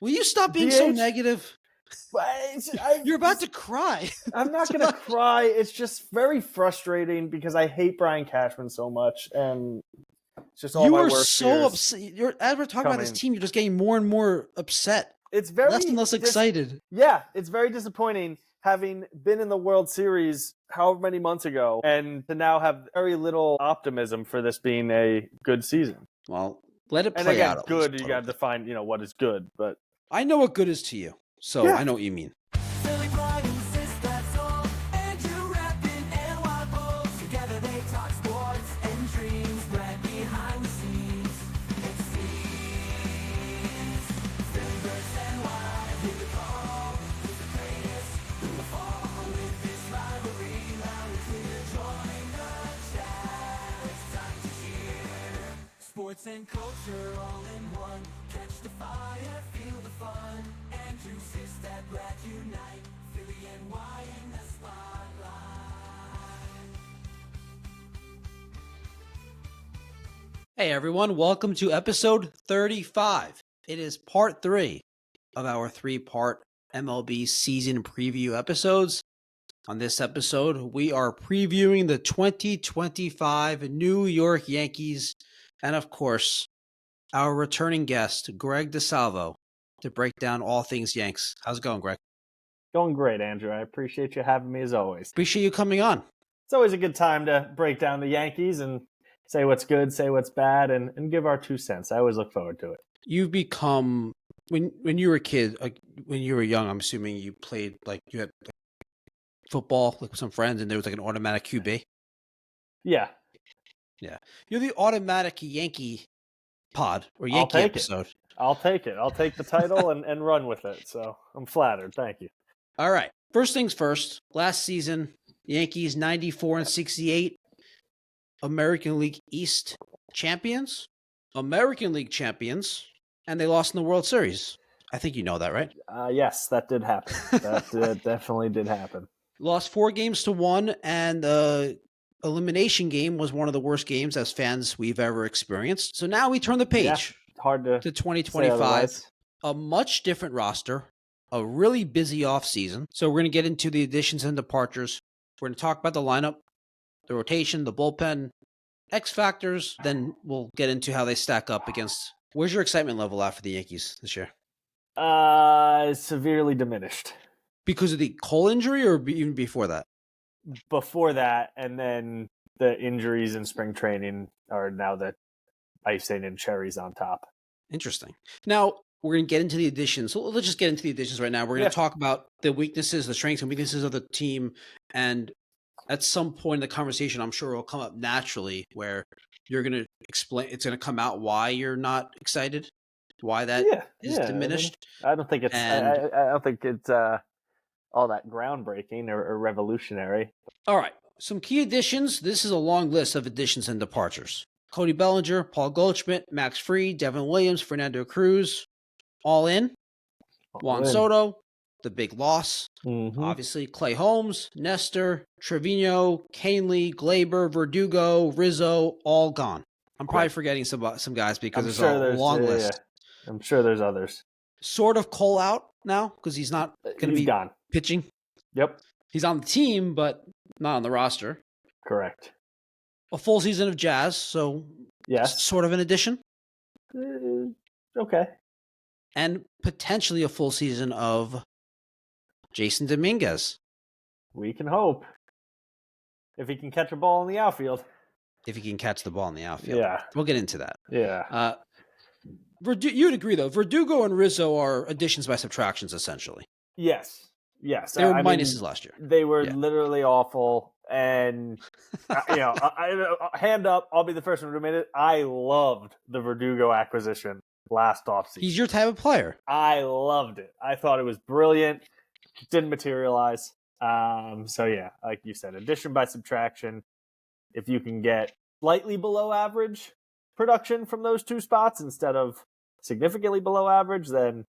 Will you stop being so negative? You're about to cry. I'm not going to cry. It's just very frustrating because I hate Brian Cashman so much, and it's just all my worst fears. You are so upset. As we're talking about this team, you're just getting more and more upset. It's very less and less excited. Yeah, it's very disappointing having been in the World Series however many months ago and to now have very little optimism for this being a good season. Well, let it play out. And again, good, you got to define, what is good, but I know what good is to you. So I know what you mean. Sports and culture all in one. Catch the fire, feel the fun. Andrew Sistad, glad unite. Philly and Y in the spotlight. Hey everyone, welcome to episode 35. It is part 3 of our 3-part MLB season preview episodes. On this episode, we are previewing the 2025 New York Yankees and, of course, our returning guest, Greg Disalvo, to break down all things Yanks. How's it going, Greg? Going great, Andrew. I appreciate you having me as always. Appreciate you coming on. It's always a good time to break down the Yankees and say what's good, say what's bad, and give our 2 cents. I always look forward to it. You've become, when you were a kid, when you were young, I'm assuming you played, you had football with some friends, and there was an automatic QB? Yeah. Yeah. You're the automatic Yankee pod or Yankee episode. I'll take it. I'll take the title and run with it. So I'm flattered. Thank you. All right. First things first. Last season, Yankees 94-68, American League East champions, American League champions, and they lost in the World Series. I think you know that, right? Yes, that did happen. That definitely did happen. Lost 4-1, and the elimination game was one of the worst games as fans we've ever experienced. So now we turn the page hard to 2025. A much different roster, a really busy offseason. So we're going to get into the additions and departures. We're going to talk about the lineup, the rotation, the bullpen, X factors. Then we'll get into how they stack up against. Where's your excitement level at for the Yankees this year? Severely diminished. Because of the Cole injury or even before that? Before that, and then the injuries in spring training are now the icing and cherries on top. Interesting. Now, we're going to get into the additions. So let's just get into the additions right now. We're going to talk about the weaknesses, the strengths and weaknesses of the team. And at some point in the conversation, I'm sure it will come up naturally where you're going to explain, it's going to come out why you're not excited, why that is diminished. I don't think it's, I don't think it's, all that groundbreaking or revolutionary. All right. Some key additions. This is a long list of additions and departures. Cody Bellinger, Paul Goldschmidt, Max Fried, Devin Williams, Fernando Cruz, all in. Juan Soto, the big loss. Mm-hmm. Obviously, Clay Holmes, Nestor, Trevino, Canely, Gleyber, Verdugo, Rizzo, all gone. I'm probably forgetting some guys because there's a long list. Yeah. I'm sure there's others. Sort of Cole out now because he's not going to be gone. Pitching. Yep. He's on the team, but not on the roster. Correct. A full season of Jazz, so yes, sort of an addition. Okay. And potentially a full season of Jason Dominguez. We can hope. If he can catch a ball in the outfield. If he can catch the ball in the outfield. Yeah. We'll get into that. Yeah. You'd agree, though. Verdugo and Rizzo are additions by subtractions, essentially. Yes. They were minuses last year. They were literally awful. And, hand up, I'll be the first one to admit it. I loved the Verdugo acquisition last offseason. He's your type of player. I loved it. I thought it was brilliant. It didn't materialize. Like you said, addition by subtraction. If you can get slightly below average production from those two spots instead of significantly below average, then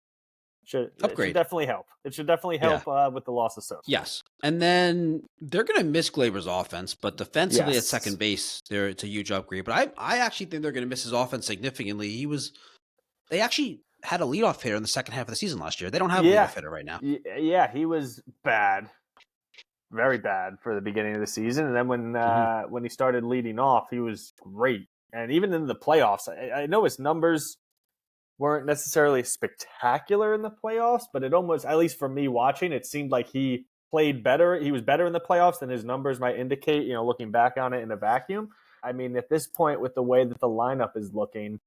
it should definitely help. It should definitely help with the loss of Soto. Yes. And then they're going to miss Gleyber's offense, but defensively at second base, it's a huge upgrade. But I actually think they're going to miss his offense significantly. They actually had a leadoff hitter in the second half of the season last year. They don't have a leadoff hitter right now. Yeah, he was bad. Very bad for the beginning of the season. And then when he started leading off, he was great. And even in the playoffs, I know his numbers weren't necessarily spectacular in the playoffs, but it almost, at least for me watching, it seemed like he played better. He was better in the playoffs than his numbers might indicate, looking back on it in a vacuum. I mean, at this point, with the way that the lineup is looking,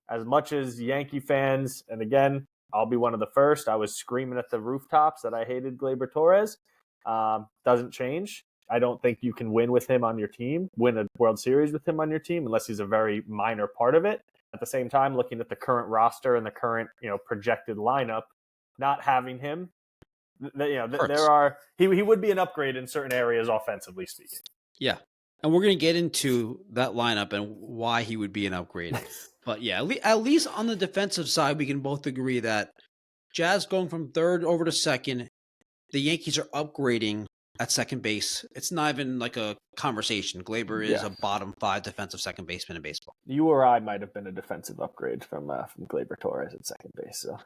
as much as Yankee fans, and again, I'll be one of the first, I was screaming at the rooftops that I hated Gleyber Torres. Doesn't change. I don't think you can win with him on your team, win a World Series with him on your team, unless he's a very minor part of it. At the same time, looking at the current roster and the current, projected lineup, not having him, he would be an upgrade in certain areas offensively speaking. Yeah. And we're going to get into that lineup and why he would be an upgrade. But yeah, at least on the defensive side, we can both agree that Jazz going from third over to second, the Yankees are upgrading at second base. It's not even like a conversation. Gleyber is a bottom 5 defensive second baseman in baseball. You or I might have been a defensive upgrade from Gleyber Torres at second base. So.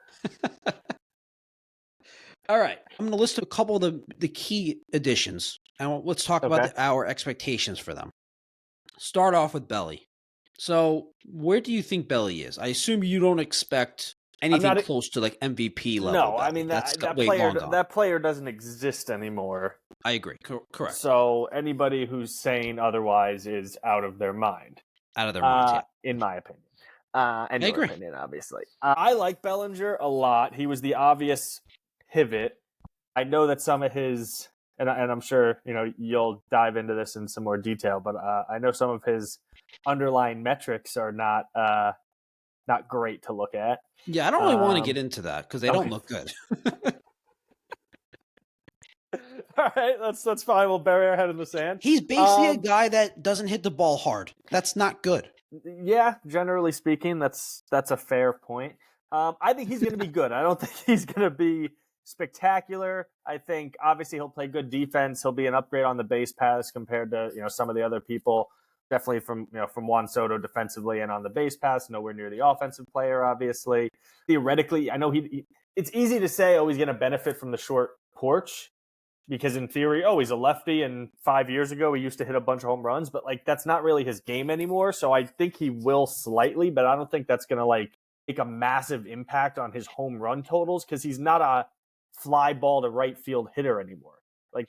All right, I'm going to list a couple of the key additions, and let's talk about our expectations for them. Start off with Belly. So where do you think Belly is? I assume you don't expect anything close to like MVP level. No, I mean that player doesn't exist anymore. I agree. Correct. So anybody who's saying otherwise is out of their mind. Out of their minds, in my opinion. And your opinion, obviously. I like Bellinger a lot. He was the obvious pivot. I know that some of his, and I'm sure you'll dive into this in some more detail, but I know some of his underlying metrics are not great to look at. Yeah, I don't really want to get into that because they don't look good. All right, that's fine. We'll bury our head in the sand. He's basically a guy that doesn't hit the ball hard. That's not good. Yeah, generally speaking, that's a fair point. I think he's going to be good. I don't think he's going to be spectacular. I think obviously he'll play good defense. He'll be an upgrade on the base paths compared to some of the other people. Definitely from Juan Soto defensively and on the base pass, nowhere near the offensive player, obviously. Theoretically, I know it's easy to say, he's going to benefit from the short porch because in theory, he's a lefty and 5 years ago he used to hit a bunch of home runs, but that's not really his game anymore. So I think he will slightly, but I don't think that's going to make a massive impact on his home run totals because he's not a fly ball to right field hitter anymore.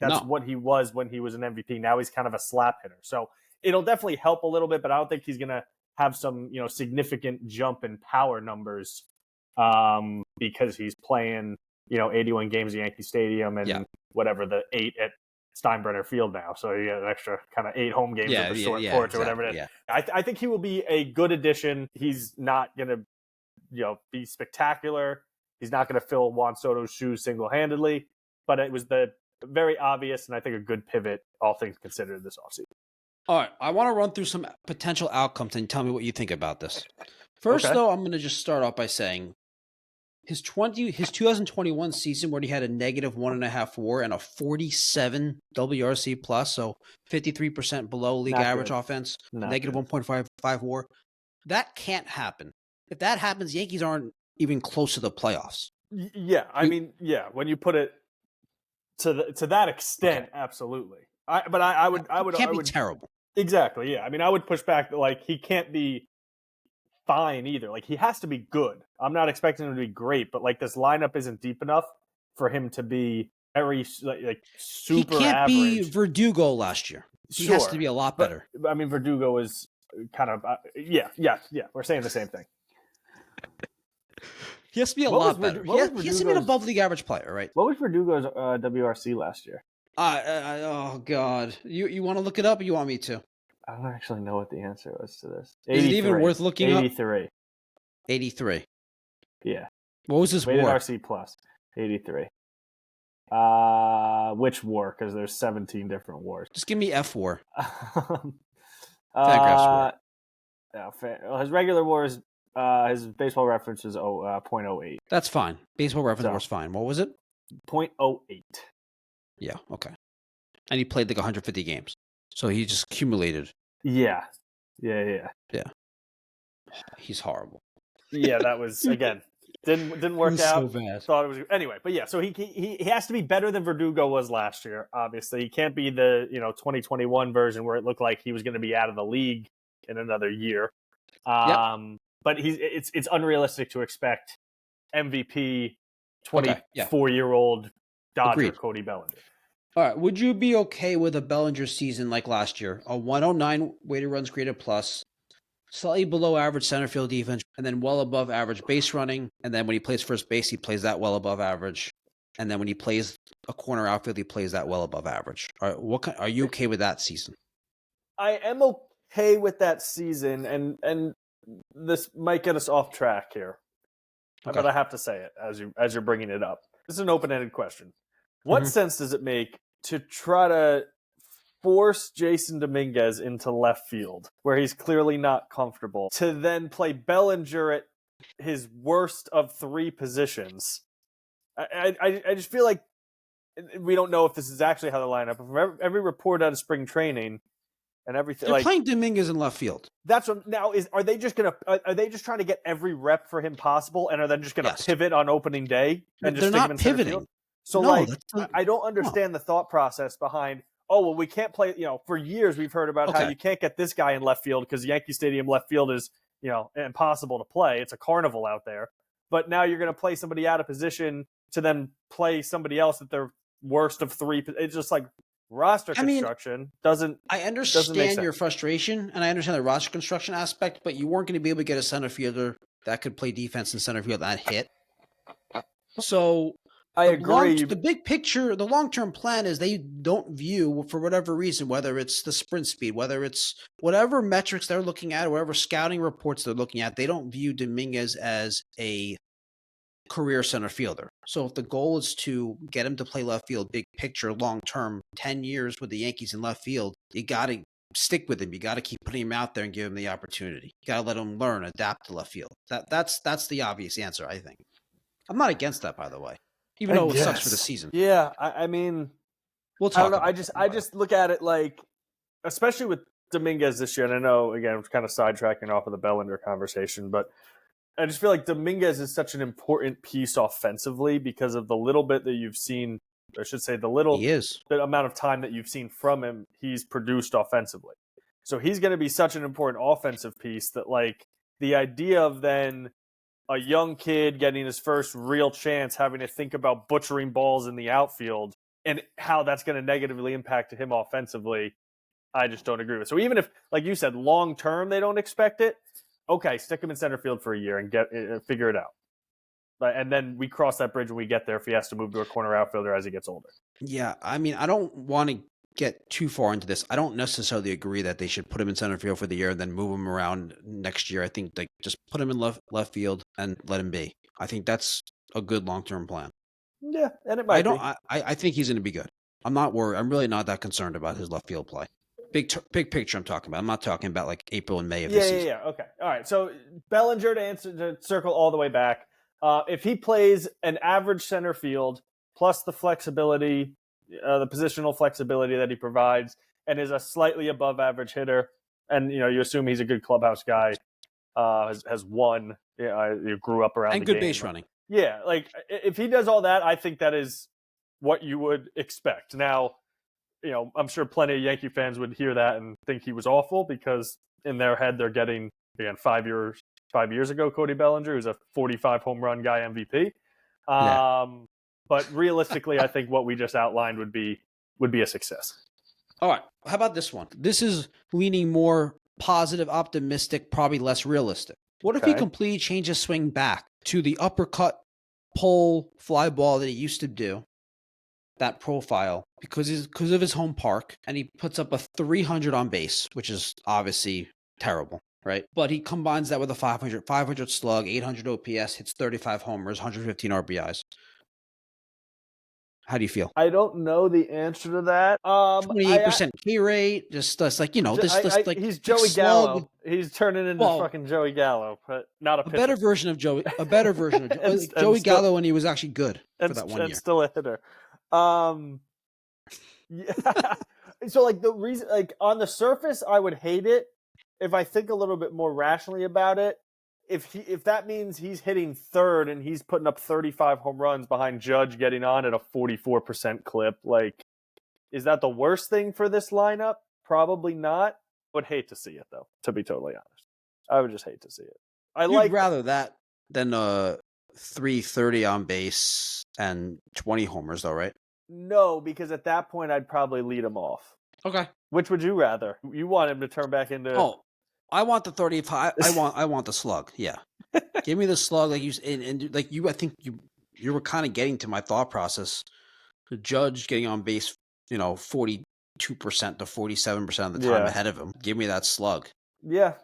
That's what he was when he was an MVP. Now he's kind of a slap hitter. So it'll definitely help a little bit, but I don't think he's going to have some, significant jump in power numbers because he's playing, 81 games at Yankee Stadium and whatever the 8 at Steinbrenner Field now. So you get an extra kind of 8 home games with the short porch or whatever it is. Yeah. I think he will be a good addition. He's not going to, be spectacular. He's not going to fill Juan Soto's shoes single-handedly, but it was the very obvious and I think a good pivot, all things considered, this offseason. All right, I want to run through some potential outcomes and tell me what you think about this. First, though, I'm going to just start off by saying his 2021 season where he had a negative 1.5 WAR and a 47 WRC plus, so 53% below league average offense, negative 1.55 WAR. That can't happen. If that happens, Yankees aren't even close to the playoffs. Yeah, when you put it to that extent, absolutely. I would be terrible. Exactly. Yeah. I would push back that he can't be fine either. He has to be good. I'm not expecting him to be great, but this lineup isn't deep enough for him to be very super. He can't average. Be Verdugo last year. He has to be a lot better. But, Verdugo is kind of yeah. We're saying the same thing. He has to be a lot better. He has to be an above league average player, right? What was Verdugo's WRC last year? Oh God! You want to look it up, or you want me to? I don't actually know what the answer was to this. Is it even worth looking 83. up? 83. Yeah. What was this Weighted WAR? RC plus 83. Which WAR? Because there's 17 different WARs. Just give me F WAR. WAR. His regular WAR is his baseball reference is 0.08. That's fine. Baseball reference was fine. What was it? 0.08. Yeah, okay. And he played 150 games. So he just accumulated. Yeah. He's horrible. Yeah, that was, again, Didn't work was out. so bad. Thought it was anyway, but yeah. So he has to be better than Verdugo was last year. Obviously, he can't be the 2021 version where it looked like he was going to be out of the league in another year. But it's unrealistic to expect MVP 24-year-old Dodger Agreed. Cody Bellinger. All right. Would you be okay with a Bellinger season like last year? A 109 weighted runs created plus, slightly below average center field defense, and then well above average base running. And then when he plays first base, he plays that well above average. And then when he plays a corner outfield, he plays that well above average. All right, are you okay with that season? I am okay with that season, and this might get us off track here, but I have to say it as you're bringing it up. This is an open-ended question. What sense does it make to try to force Jason Dominguez into left field, where he's clearly not comfortable, to then play Bellinger at his worst of three positions? I just feel like we don't know if this is actually how they line up. From every report out of spring training and everything, They're playing Dominguez in left field. That's what now is. Are they just trying to get every rep for him possible, and are they just gonna pivot on opening day and just stick him in center field? So I don't understand the thought process behind. Oh, well, we can't play. For years we've heard about how you can't get this guy in left field because Yankee Stadium left field is impossible to play. It's a carnival out there. But now you're going to play somebody out of position to then play somebody else at their worst of three. It's just like roster construction doesn't. I understand your frustration, and I understand the roster construction aspect, but you weren't going to be able to get a center fielder that could play defense in center field and hit. So I agree. The big picture, the long-term plan is they don't view, for whatever reason, whether it's the sprint speed, whether it's whatever metrics they're looking at, or whatever scouting reports they're looking at, they don't view Dominguez as a career center fielder. So if the goal is to get him to play left field, big picture, long-term, 10 years with the Yankees in left field, you got to stick with him. You got to keep putting him out there and give him the opportunity. You got to let him learn, adapt to left field. That's the obvious answer, I think. I'm not against that, by the way. Even though it sucks for the season. Yeah, I mean, we'll talk. I don't know. I just look at it like, especially with Dominguez this year, and I know, again, I'm kind of sidetracking off of the Bellinger conversation, but I just feel like Dominguez is such an important piece offensively because of the little bit that you've seen, I should say the amount of time that you've seen from him, he's produced offensively. So he's going to be such an important offensive piece that, like, the idea of then a young kid getting his first real chance, having to think about butchering balls in the outfield and how that's going to negatively impact him offensively, I just don't agree with. So even if, like you said, long term they don't expect it, okay, stick him in center field for a year and figure it out. And then we cross that bridge when we get there if he has to move to a corner outfielder as he gets older. Yeah, I mean, I don't want to get too far into this. I don't necessarily agree that they should put him in center field for the year and then move him around next year. I think they just put him in left field and let him be. I think that's a good long-term plan. Yeah, and it might be. I think he's going to be good. I'm not worried. I'm really not that concerned about his left field play. Big picture I'm talking about. I'm not talking about like April and May of this season. Yeah. Okay. All right. So Bellinger, to circle all the way back, if he plays an average center field plus the flexibility, the positional flexibility that he provides, and is a slightly above average hitter, and you assume he's a good clubhouse guy, has won, you grew up around and the good game. Base running. Yeah, like if he does all that, I think that is what you would expect. Now, I'm sure plenty of Yankee fans would hear that and think he was awful because in their head they're getting, again, 5 years ago Cody Bellinger, who's a 45 home run guy MVP. But realistically, I think what we just outlined would be a success. All right. How about this one? This is leaning more positive, optimistic, probably less realistic. What if he completely changes his swing back to the uppercut, pull, fly ball that he used to do, that profile, because of his home park, and he puts up a 300 on base, which is obviously terrible, right? But he combines that with a 500 slug, 800 OPS, hits 35 homers, 115 RBIs. How do you feel? I don't know the answer to that. 28% K rate, just like like he's Joey Gallo. He's turning into fucking Joey Gallo, but not a pitcher. Better version of Joey. A better version of Joey Gallo when he was actually good for that 1 year. And still a hitter. Yeah. So like the reason, like on the surface, I would hate it. If I think a little bit more rationally about it, if that means he's hitting third and he's putting up 35 home runs behind Judge getting on at a 44% clip, like, is that the worst thing for this lineup? Probably not. Would hate to see it though, to be totally honest. I would just hate to see it. You'd rather that than 330 on base and 20 homers though, right? No, because at that point I'd probably lead him off. Okay. Which would you rather? You want him to turn back into? Oh, I want the 35. I want the slug. Yeah, give me the slug. Like I think you were kind of getting to my thought process. The Judge getting on base, 42% to 47% of the time ahead of him. Give me that slug. Yeah,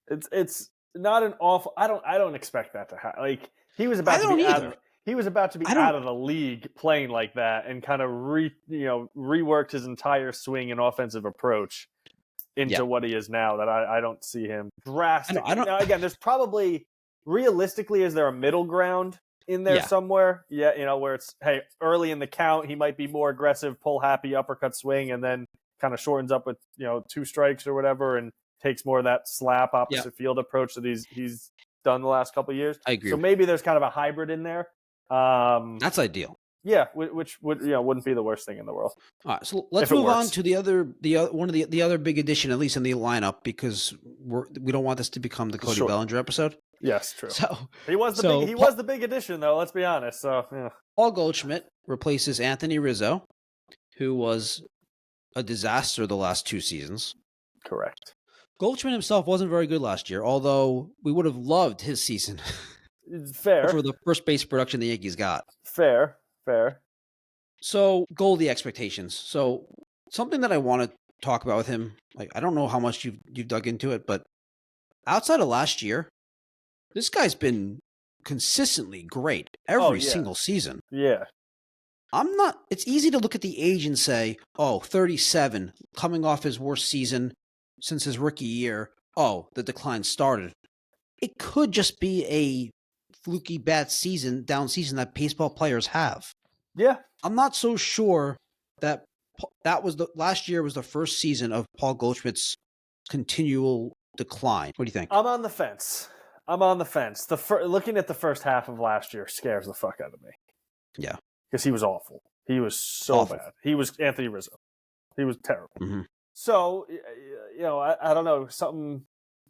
it's not an awful. I don't expect that to happen. Like he was about to be out. He was about to be out of the league playing like that, and kind of reworked his entire swing and offensive approach into what he is now. That I don't see him drastic. Now again, there's probably realistically, is there a middle ground in there somewhere? Yeah, where it's early in the count he might be more aggressive, pull happy uppercut swing, and then kind of shortens up with 2 strikes or whatever, and takes more of that slap opposite field approach that he's done the last couple of years. I agree. So maybe there's kind of a hybrid in there. That's ideal. Yeah, which would wouldn't be the worst thing in the world. All right, so let's move on to the other big addition, at least in the lineup, because we don't want this to become the Cody Bellinger episode. Yes, true. So he was the big addition, though. Let's be honest. So yeah. Paul Goldschmidt replaces Anthony Rizzo, who was a disaster the last 2 seasons. Correct. Goldschmidt himself wasn't very good last year, although we would have loved his season. Fair. For the first base production the Yankees got. Fair. So, Goldy expectations. So, something that I want to talk about with him, like I don't know how much you've dug into it, but outside of last year, this guy's been consistently great every single season. Yeah. It's easy to look at the age and say, 37, coming off his worst season since his rookie year. The decline started. It could just be a fluky down season that baseball players have. Yeah. I'm not so sure that was last year was the first season of Paul Goldschmidt's continual decline. What do you think? I'm on the fence. Looking at the first half of last year scares the fuck out of me. Yeah. Because he was awful. He was so bad. He was Anthony Rizzo. He was terrible. Mm-hmm. So, I don't know,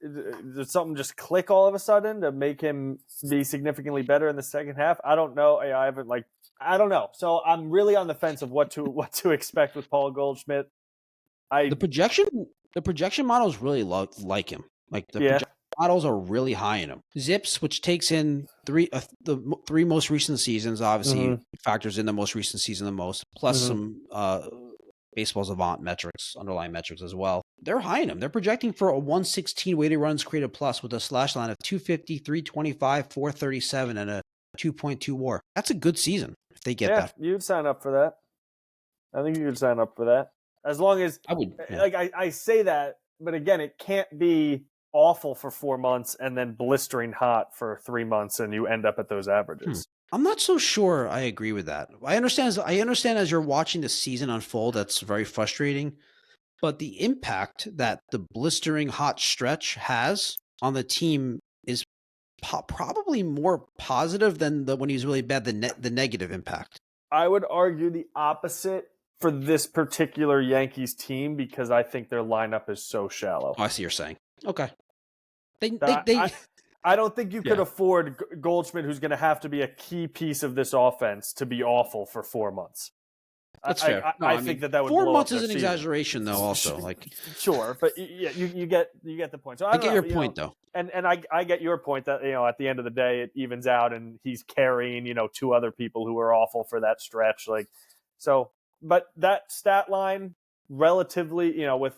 did something just click all of a sudden to make him be significantly better in the second half? I don't know. I don't know. So I'm really on the fence of what to expect with Paul Goldschmidt. The projection models really like him. Like the projection models are really high in him. Zips, which takes in the 3 most recent seasons, obviously factors in the most recent season the most, plus some Baseball Savant metrics, underlying metrics as well. They're high in him. They're projecting for a 116 weighted runs created plus with a slash line of 250, 325, 437, and a 2.2 WAR. That's a good season if they get that. You'd sign up for that. I think you could sign up for that. As long as I would. Yeah. Like I say that, but again, it can't be awful for 4 months and then blistering hot for 3 months, and you end up at those averages. I'm not so sure I agree with that. I understand as you're watching the season unfold, that's very frustrating. But the impact that the blistering hot stretch has on the team is probably more positive than when he was really bad, the negative impact. I would argue the opposite for this particular Yankees team because I think their lineup is so shallow. I see what you're saying. Okay. I don't think you could afford Goldschmidt, who's going to have to be a key piece of this offense, to be awful for 4 months. That's fair. I think that would 4 months is an season. Exaggeration, though. Also, sure, but you get the point. So I get your point, though, and I get your point that at the end of the day it evens out, and he's carrying 2 other people who are awful for that stretch. But that stat line, relatively, with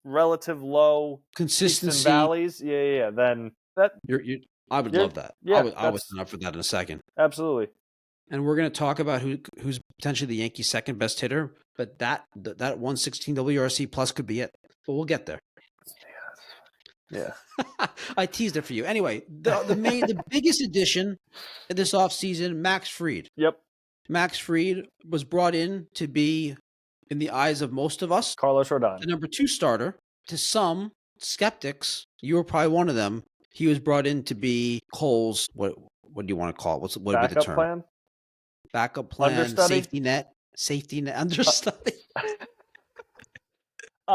relative low consistency valleys, then. I would love that. Yeah, I would sign up for that in a second. Absolutely. And we're going to talk about who's potentially the Yankees' second best hitter, but that 116 WRC plus could be it. But we'll get there. Yeah. I teased it for you. Anyway, the biggest addition in this offseason, Max Fried. Yep. Max Fried was brought in to be, in the eyes of most of us, Carlos Rodon, the number 2 starter. To some skeptics, you were probably one of them. He was brought in to be Cole's, what do you want to call it? What would be the Backup term? plan? Backup plan, Understudy? safety net, understudy.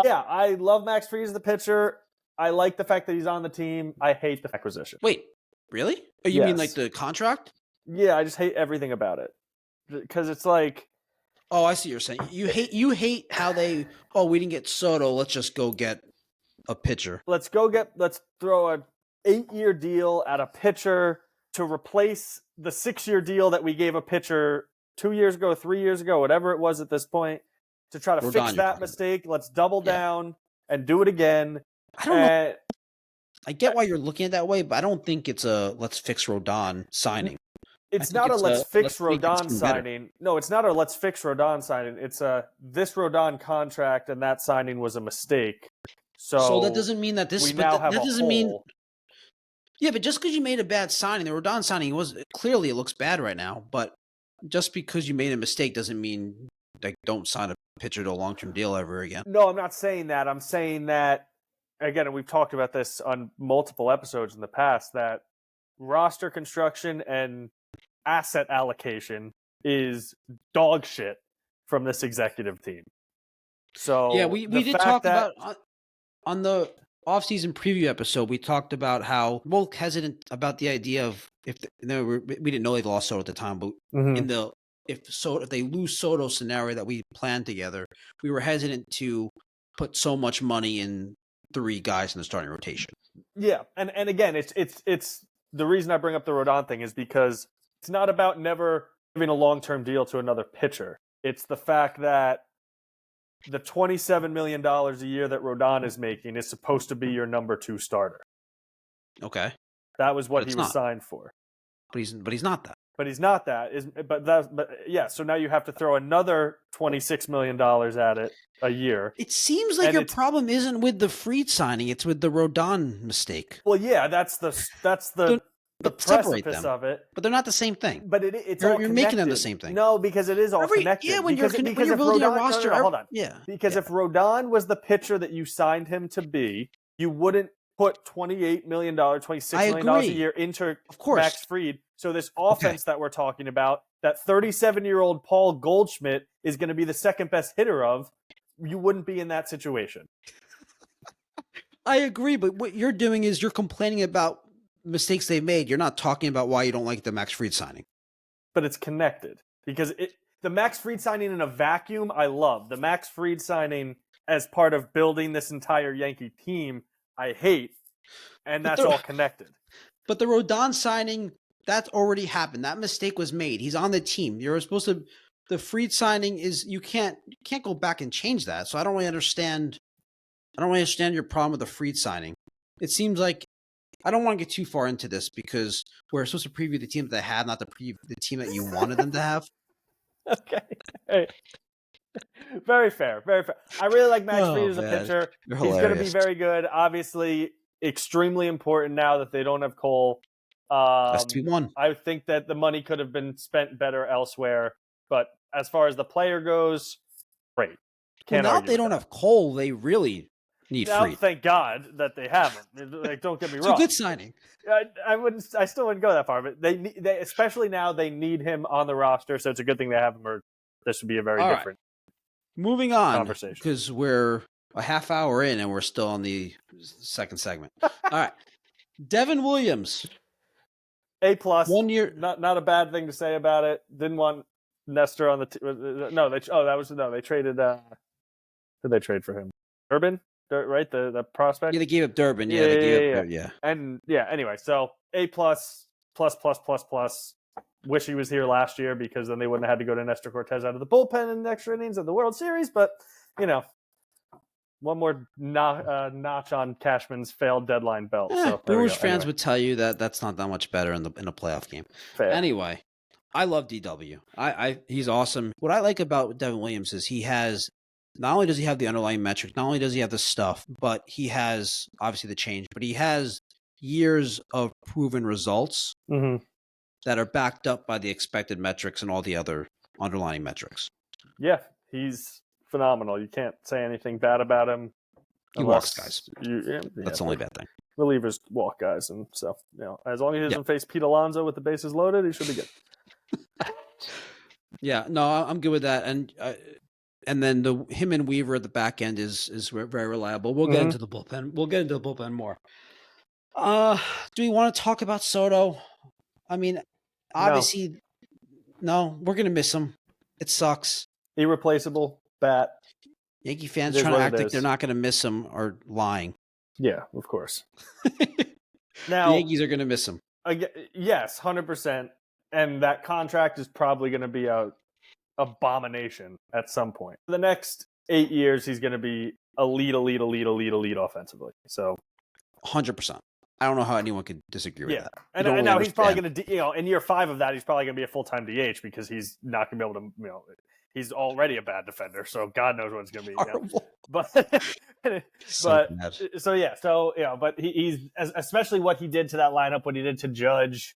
Yeah, I love Max Fried as the pitcher. I like the fact that he's on the team. I hate the acquisition. Wait, really? Oh, you mean Yes. like the contract? Yeah, I just hate everything about it. Because it's like, Oh, I see what you're saying. You hate how they, we didn't get Soto, let's just go get a pitcher. let's throw an 8-year deal at a pitcher to replace the 6-year deal that we gave a pitcher 2 years ago, 3 years ago, whatever it was at this point, to try to fix that mistake. Let's double down and do it again. I don't know. I get why you're looking at it that way, but I don't think it's a let's fix Rodon signing. It's not a let's fix Rodon signing. No, it's not a let's fix Rodon signing. It's a this Rodon contract and that signing was a mistake. So that doesn't mean that this. We now have that a doesn't mean. hole. Yeah, but just because you made a bad signing, the Rodon signing was clearly it looks bad right now. But just because you made a mistake doesn't mean like don't sign a pitcher to a long-term deal ever again. No, I'm not saying that. I'm saying that again. And we've talked about this on multiple episodes in the past. That roster construction and asset allocation is dog shit from this executive team. So yeah, we did talk about on the offseason preview episode. We talked about how both hesitant about the idea of we didn't know they lost Soto at the time, but if they lose Soto scenario that we planned together, we were hesitant to put so much money in 3 guys in the starting rotation. Yeah, and again, it's the reason I bring up the Rodon thing is because it's not about never giving a long-term deal to another pitcher. It's the fact that the $27 million a year that Rodon is making is supposed to be your number 2 starter. Okay. That was what he was signed for. But he's not that. But he's not that. So now you have to throw another $26 million at it a year. It seems like your problem isn't with the Fried signing, it's with the Rodon mistake. Well, yeah, that's the precipice of it. But they're not the same thing. But you're making them the same thing. No, because it is all connected. Yeah, when you're building a roster. Hold on. Yeah. Because if Rodon was the pitcher that you signed him to be, you wouldn't put $28 million, $26 million a year into Max Fried. So this offense that we're talking about, that 37-year-old Paul Goldschmidt is going to be the second best hitter of, you wouldn't be in that situation. I agree, but what you're doing is you're complaining about mistakes they've made. You're not talking about why you don't like the Max Fried signing. But it's connected because the Max Fried signing in a vacuum, I love. The Max Fried signing as part of building this entire Yankee team, I hate. And that's all connected. But the Rodon signing, that's already happened. That mistake was made. He's on the team. You're supposed to. The Fried signing is you can't go back and change that. So I don't really understand. Your problem with the Fried signing. It seems like I don't want to get too far into this because we're supposed to preview the team that they have, not the team that you wanted them to have. Okay. Hey. Very fair. Very fair. I really like Max Fried as a pitcher. He's going to be very good. Obviously, extremely important now that they don't have Cole. That's 2-1. I think that the money could have been spent better elsewhere. But as far as the player goes, great. Now that they don't have Cole, they really need Fried. Thank God that they have him. Like, don't get me wrong. It's a good signing. I still wouldn't go that far, but they especially now they need him on the roster, so it's a good thing they have him. Or this would be a very different. Moving on, conversation because we're a half hour in and we're still on the second segment. All right, Devin Williams, A+. 1 year, not a bad thing to say about it. Didn't want Nestor on the they traded. Who did they trade for him? Durbin, right? The prospect. Yeah, they gave up Durbin. Yeah. And anyway, so A+, plus. Wish he was here last year because then they wouldn't have had to go to Nestor Cortez out of the bullpen in the extra innings of the World Series. But, one more notch on Cashman's failed deadline belt. So Brewers fans would tell you that that's not that much better in a playoff game. Fair. Anyway, I love DW. He's awesome. What I like about Devin Williams is he has not only does he have the underlying metrics, not only does he have the stuff, but he has obviously the change, but he has years of proven results. Mm-hmm. That are backed up by the expected metrics and all the other underlying metrics. Yeah, he's phenomenal. You can't say anything bad about him. He walks guys. That's the only bad thing. relievers walk guys, and so as long as he doesn't face Pete Alonso with the bases loaded, he should be good. Yeah, no, I'm good with that, and then him and Weaver at the back end is very reliable. We'll get into the bullpen. We'll get into the bullpen more. Do we want to talk about Soto? I mean, obviously, no, we're gonna miss him. It sucks. Irreplaceable bat. Yankee fans trying to act like they're not gonna miss him are lying. Yeah, of course. Now the Yankees are gonna miss him. Yes, 100%. And that contract is probably going to be a abomination at some point. For the next 8 years, he's going to be elite offensively. So, 100%. I don't know how anyone could disagree with that. And now he's probably going to, in year 5 of that, he's probably going to be a full-time DH because he's not going to be able to, he's already a bad defender. So God knows what it's going to be. But he's especially what he did to that lineup, what he did to Judge.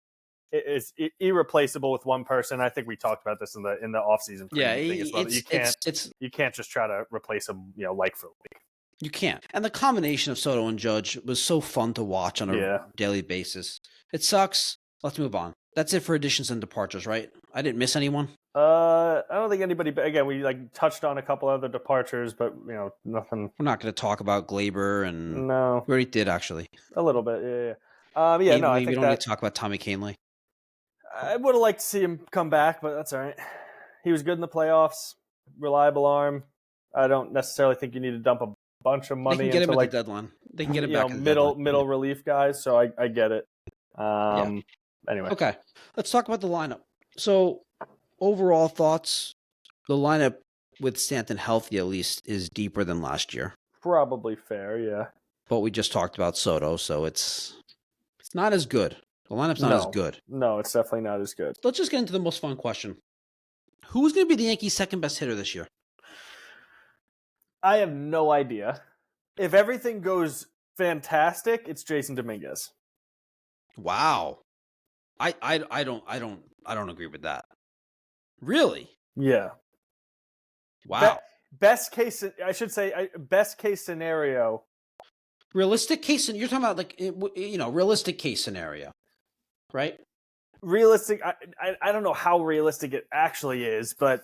Is irreplaceable with one person. I think we talked about this in the offseason. Yeah, you can't just try to replace him, like for like. You can't. And the combination of Soto and Judge was so fun to watch on a daily basis. It sucks. Let's move on. That's it for additions and departures, right? I didn't miss anyone. I don't think anybody. Again, we touched on a couple other departures, but nothing. We're not going to talk about Gleyber and no, we already did actually. A little bit, yeah. I think we don't need to talk about Tommy Kahnle. I would have liked to see him come back, but that's all right. He was good in the playoffs. Reliable arm. I don't necessarily think you need to dump a bunch of money into the deadline. They can get him back. Middle relief guys. So I get it. Anyway, okay. Let's talk about the lineup. So overall thoughts. The lineup with Stanton healthy at least is deeper than last year. Probably fair, yeah. But we just talked about Soto, so it's not as good. The lineup's not as good. No, it's definitely not as good. Let's just get into the most fun question. Who's going to be the Yankees' second best hitter this year? I have no idea. If everything goes fantastic, it's Jason Dominguez. Wow. I don't agree with that. Really? Yeah. Wow. Best case scenario. Realistic case, you're talking about realistic case scenario. Right? Realistic. I don't know how realistic it actually is, but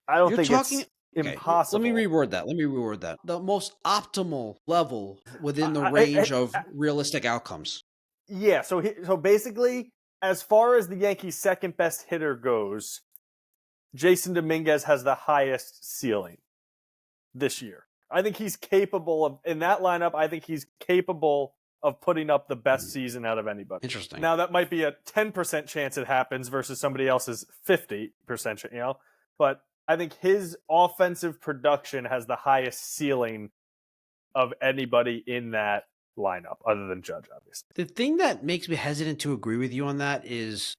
I don't think it's impossible. Let me reword that. The most optimal level within the range of realistic outcomes. Yeah. So basically, as far as the Yankees' second best hitter goes, Jason Dominguez has the highest ceiling this year. I think he's capable of, in that lineup, I think he's capable of putting up the best season out of anybody. Interesting. Now, that might be a 10% chance it happens versus somebody else's 50%, but I think his offensive production has the highest ceiling of anybody in that lineup, other than Judge, obviously. The thing that makes me hesitant to agree with you on that is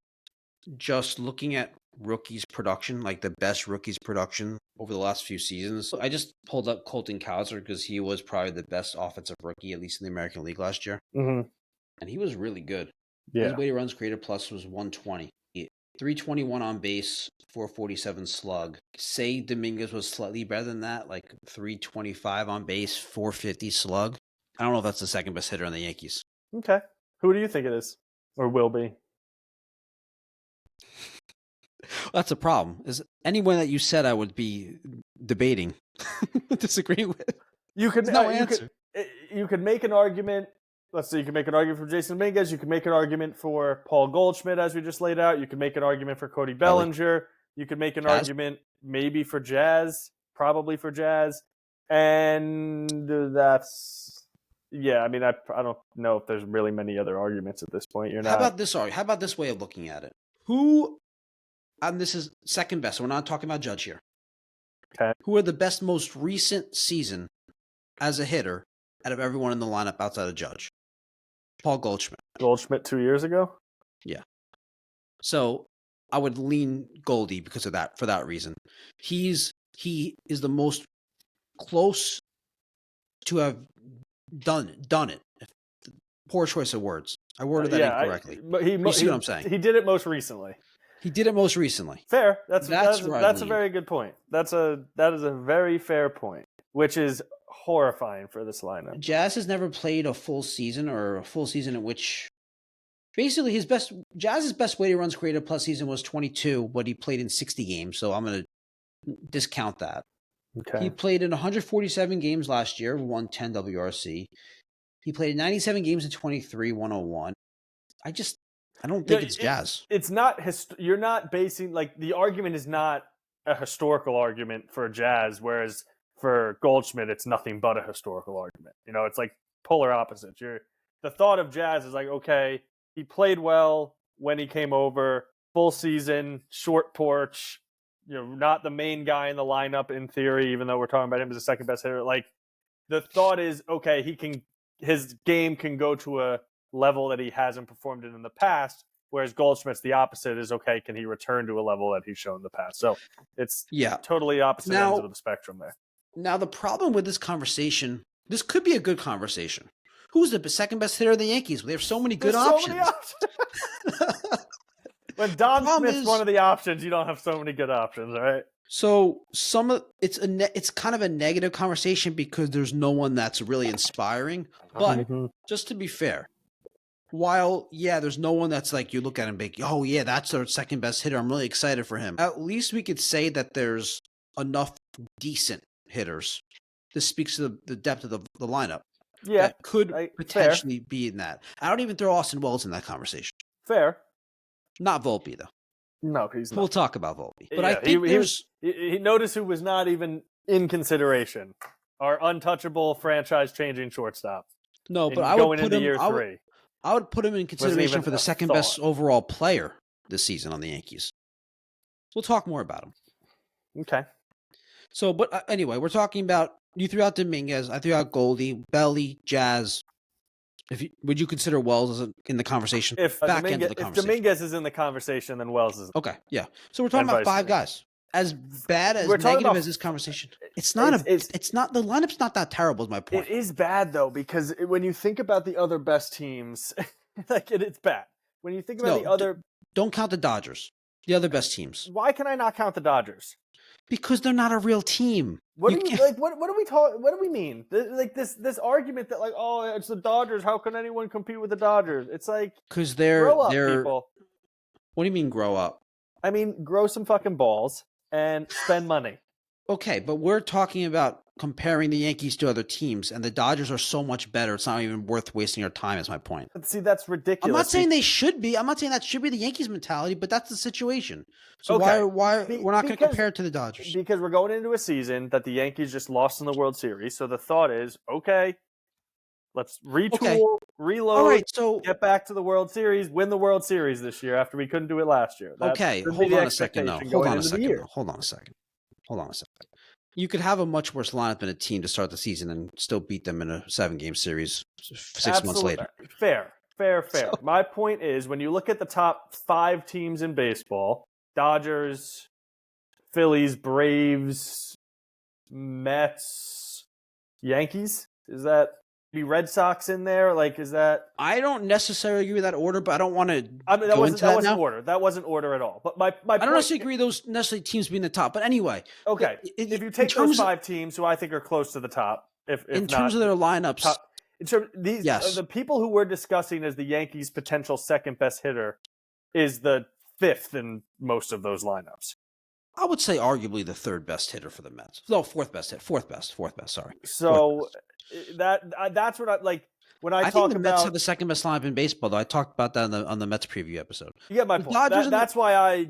just looking at rookies' production, like the best rookies' production over the last few seasons. I just pulled up Colton Cowser because he was probably the best offensive rookie, at least in the American League last year. Mm-hmm. And he was really good. Yeah. His weighted runs created plus was 120. 321 on base, 447 slug. Say Dominguez was slightly better than that, like 325 on base, 450 slug. I don't know if that's the second best hitter on the Yankees. Okay. Who do you think it is or will be? That's a problem. Is anyone that you said I would be debating, disagreeing with? You could no answer. You could make an argument. Let's say you can make an argument for Jason Dominguez. You can make an argument for Paul Goldschmidt, as we just laid out. You can make an argument for Cody Bellinger. You could make an argument maybe for Jazz, probably for Jazz. And that's, yeah, I mean, I don't know if there's really many other arguments at this point. How about this way of looking at it? Who, and this is second best, so we're not talking about Judge here. Okay. Who are the best most recent season as a hitter out of everyone in the lineup outside of Judge? Paul Goldschmidt. Goldschmidt 2 years ago? Yeah. So I would lean Goldy because of that, for that reason. He is the most close to have done it. Poor choice of words. I worded that incorrectly. You see what I'm saying? He did it most recently. Fair. That's a very good point. That is a very fair point, which is horrifying for this lineup. Jazz has never played a full season in which basically Jazz's best weighted runs created plus season was 22, but he played in 60 games. So I'm going to discount that. Okay. He played in 147 games last year, 110 WRC. He played in 97 games in 23, 101. I don't think it's Jazz. It's not, you're not basing, like, the argument is not a historical argument for Jazz, whereas for Goldschmidt, it's nothing but a historical argument. You know, it's like polar opposites. The thought of Jazz is like, okay, he played well when he came over, full season, short porch, not the main guy in the lineup in theory, even though we're talking about him as the second best hitter. Like, the thought is, okay, his game can go to a level that he hasn't performed in the past, whereas Goldschmidt's the opposite is, okay, can he return to a level that he's shown in the past? So it's totally opposite ends of the spectrum there. Now, the problem with this conversation, this could be a good conversation. Who's the second best hitter of the Yankees? They have so many good options. When Don Smith's one of the options, you don't have so many good options, all right? So it's kind of a negative conversation because there's no one that's really inspiring. But just to be fair, while there's no one that's like you look at him and be, oh yeah, that's our second best hitter. I'm really excited for him. At least we could say that there's enough decent hitters. This speaks to the depth of the lineup. Yeah, that could potentially be in that. I don't even throw Austin Wells in that conversation. Fair. Not Volpe, though. No, he's not. We'll talk about Volpe. But I think he noticed who was not even in consideration. Our untouchable franchise-changing shortstop. No, but I would put him year 3. I would put him in consideration for the second best overall player this season on the Yankees. We'll talk more about him. Okay. So, but anyway, we're talking about, you threw out Dominguez, I threw out Goldy, Belly, Jazz. Would you consider Wells in the conversation? If Dominguez is in the conversation, then Wells is. Okay, yeah. So we're talking about 5 guys. As bad as negative as this conversation, it's not the lineup's not that terrible is my point. It is bad though, because when you think about the other best teams, like it's bad. When you think about the other, don't count the Dodgers, the other best teams. Why can I not count the Dodgers? Because they're not a real team. What do we mean? Like this argument that like, oh, it's the Dodgers. How can anyone compete with the Dodgers? It's like, because grow up, they're people. What do you mean grow up? I mean, grow some fucking balls and spend money. Okay, but we're talking about comparing the Yankees to other teams, and the Dodgers are so much better. It's not even worth wasting your time, is my point. See, that's ridiculous. I'm not saying they should be. I'm not saying that should be the Yankees mentality, but that's the situation. So why we're not going to compare it to the Dodgers? Because we're going into a season that the Yankees just lost in the World Series. So the thought is, okay, let's retool, reload, all right, so get back to the World Series, win the World Series this year after we couldn't do it last year. Okay, hold on a second. Hold on a second. You could have a much worse lineup than a team to start the season and still beat them in a 7-game series 6 months later. Fair. So, my point is, when you look at the top 5 teams in baseball, Dodgers, Phillies, Braves, Mets, Yankees, is that be Red Sox in there? Like, is that? I don't necessarily agree with that order, but I don't want to. That wasn't order. That wasn't order at all. But my I don't necessarily agree those necessarily teams being the top. But anyway, okay. If you take those 5 teams who I think are close to the top, if in terms of their lineups, the people who we're discussing as the Yankees' potential second best hitter is the 5th in most of those lineups. I would say arguably the 3rd best hitter for the Mets. No, 4th best hit. 4th best. Sorry. So that's what I like when I talk think the about. Mets have the second best lineup in baseball, though. I talked about that on the Mets preview episode. You get my point. That's why I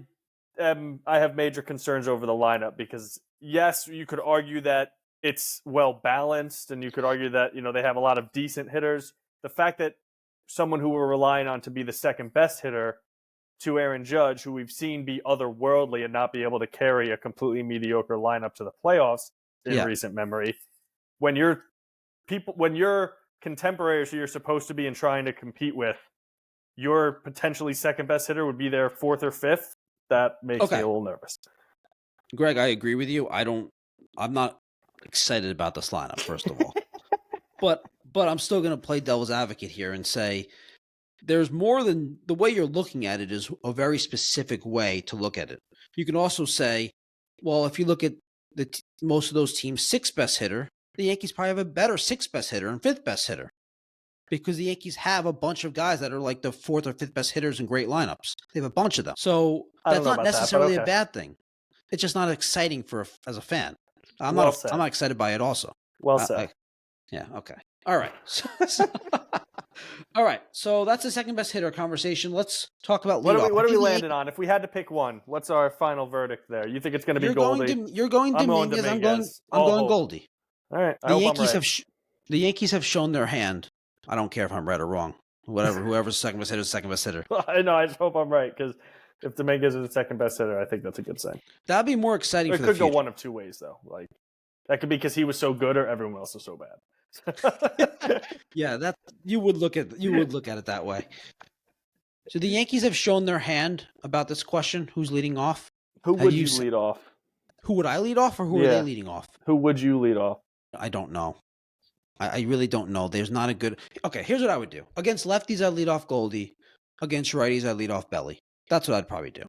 have major concerns over the lineup, because yes, you could argue that it's well balanced, and you could argue that they have a lot of decent hitters. The fact that someone who we're relying on to be the second best hitter, to Aaron Judge, who we've seen be otherworldly and not be able to carry a completely mediocre lineup to the playoffs in recent memory, when your contemporaries who you're supposed to be and trying to compete with, your potentially second best hitter would be their 4th or 5th, that makes me a little nervous. Greg, I agree with you. I'm not excited about this lineup, first of all. but I'm still going to play devil's advocate here and say there's more than the way you're looking at it is a very specific way to look at it. You can also say, well, if you look at most of those teams, 6th best hitter the Yankees probably have a better 6th best hitter and 5th best hitter because the Yankees have a bunch of guys that are like the 4th or 5th best hitters in great lineups. They have a bunch of them. So that's not necessarily a bad thing. It's just not exciting as a fan. I'm not excited by it also. Well said. Yeah, okay. All right. All right. So that's the 2nd best hitter conversation. Let's talk about leadoff. What are we landing on? If we had to pick one, what's our final verdict there? You think it's going to be Goldy? You're going Dominguez. I'm going Goldy. All right. The Yankees have shown their hand. I don't care if I'm right or wrong. Whoever's 2nd best hitter is 2nd best hitter. I know. I just hope I'm right because if Dominguez is the 2nd best hitter, I think that's a good sign. That'd be more exciting. It could go one of two ways though. Like that could be because he was so good, or everyone else is so bad. Yeah, that you would look at it that way. So the Yankees have shown their hand about this question. Who's leading off? Who would you lead off? Who would I lead off, or who are they leading off? Who would you lead off? I don't know. I really don't know. There's not a good. Okay, here's what I would do. Against lefties, I'd lead off Goldy. Against righties, I'd lead off Belly. That's what I'd probably do.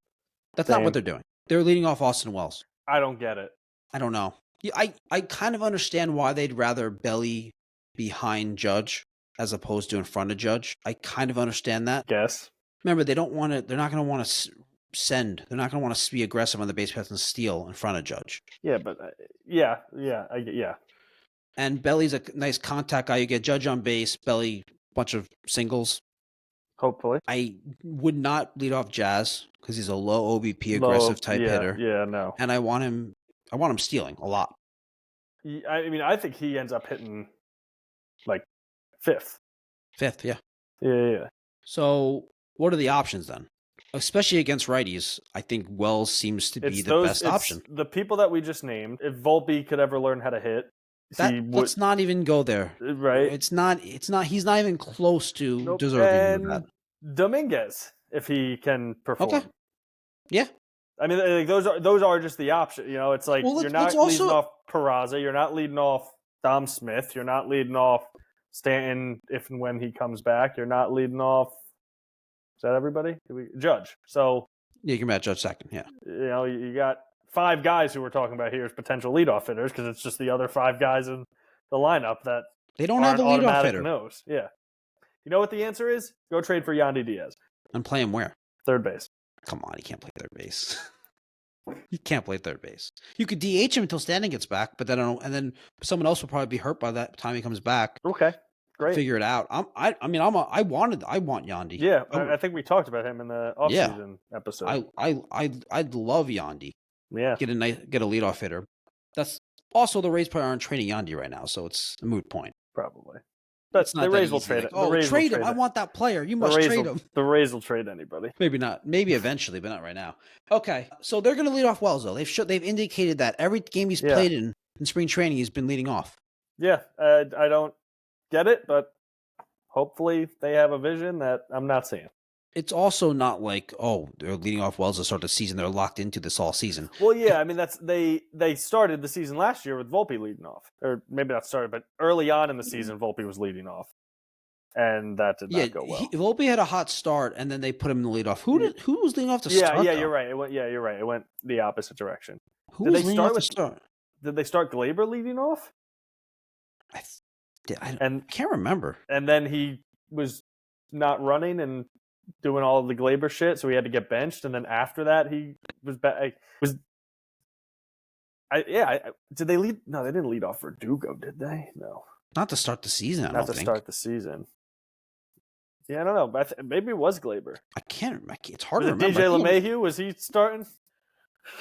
That's not what they're doing. They're leading off Austin Wells. I don't get it. I don't know. I kind of understand why they'd rather Belly behind Judge as opposed to in front of Judge. I kind of understand that. Guess. Remember, they don't want to. They're not going to want to send. They're not going to want to be aggressive on the base paths and steal in front of Judge. Yeah, but yeah. And Belly's a nice contact guy. You get Judge on base, Belly, bunch of singles. Hopefully. I would not lead off Jazz because he's a low OBP, aggressive type hitter. Yeah, no. And I want him stealing a lot. I mean, I think he ends up hitting like 5th. 5th, yeah. Yeah. So what are the options then? Especially against righties, I think Wells seems to be the best option. The people that we just named, if Volpe could ever learn how to hit, let's not even go there. Right? He's not even close to deserving that. Dominguez, if he can perform. Okay. Yeah. I mean, like, those are just the options. You know, it's like you're not leading off Peraza, you're not leading off Dom Smith, you're not leading off Stanton if and when he comes back, you're not leading off. Is that everybody? Judge. So yeah, you can match Judge 2nd. Yeah. You know, you got 5 guys who we're talking about here as potential leadoff hitters because it's just the other 5 guys in the lineup that they don't have a leadoff hitter. Knows. Yeah. You know what the answer is? Go trade for Yandy Diaz. And play him where? 3rd base. Come on, he can't play 3rd base. He can't play 3rd base. You could DH him until Stanton gets back, but then someone else will probably be hurt by that time he comes back. Okay, great. Figure it out. I want Yandy. Yeah, I think we talked about him in the offseason episode. I'd love Yandy. Yeah, get a leadoff hitter. That's also the Rays probably aren't trading Yandy right now, so it's a moot point. Probably. But the Rays will trade it. Trade him. I want that player. You must trade him. The Rays will trade anybody. Maybe not. Maybe eventually, but not right now. Okay, so they're going to lead off Wells, though. They've indicated that every game he's played in spring training, he's been leading off. Yeah, I don't get it, but hopefully they have a vision that I'm not seeing. It's also not like, they're leading off Wells to start the season. They're locked into this all season. Well, yeah, I mean, they started the season last year with Volpe leading off. Or maybe not started, but early on in the season, Volpe was leading off. And that did not go well. Volpe had a hot start, and then they put him in the leadoff. Who was leading off to start? Yeah, you're right. You're right. It went the opposite direction. Who was leading off to start? Did they start Gleyber leading off? I can't remember. And then he was not running and doing all of the Gleyber shit, so he had to get benched. And then after that, he was back. Did they lead? No, they didn't lead off Verdugo, did they? No, not to start the season. Not to start the season. Yeah, I don't know. But maybe it was Gleyber. I can't. It's hard to remember. DJ LeMahieu, was he starting?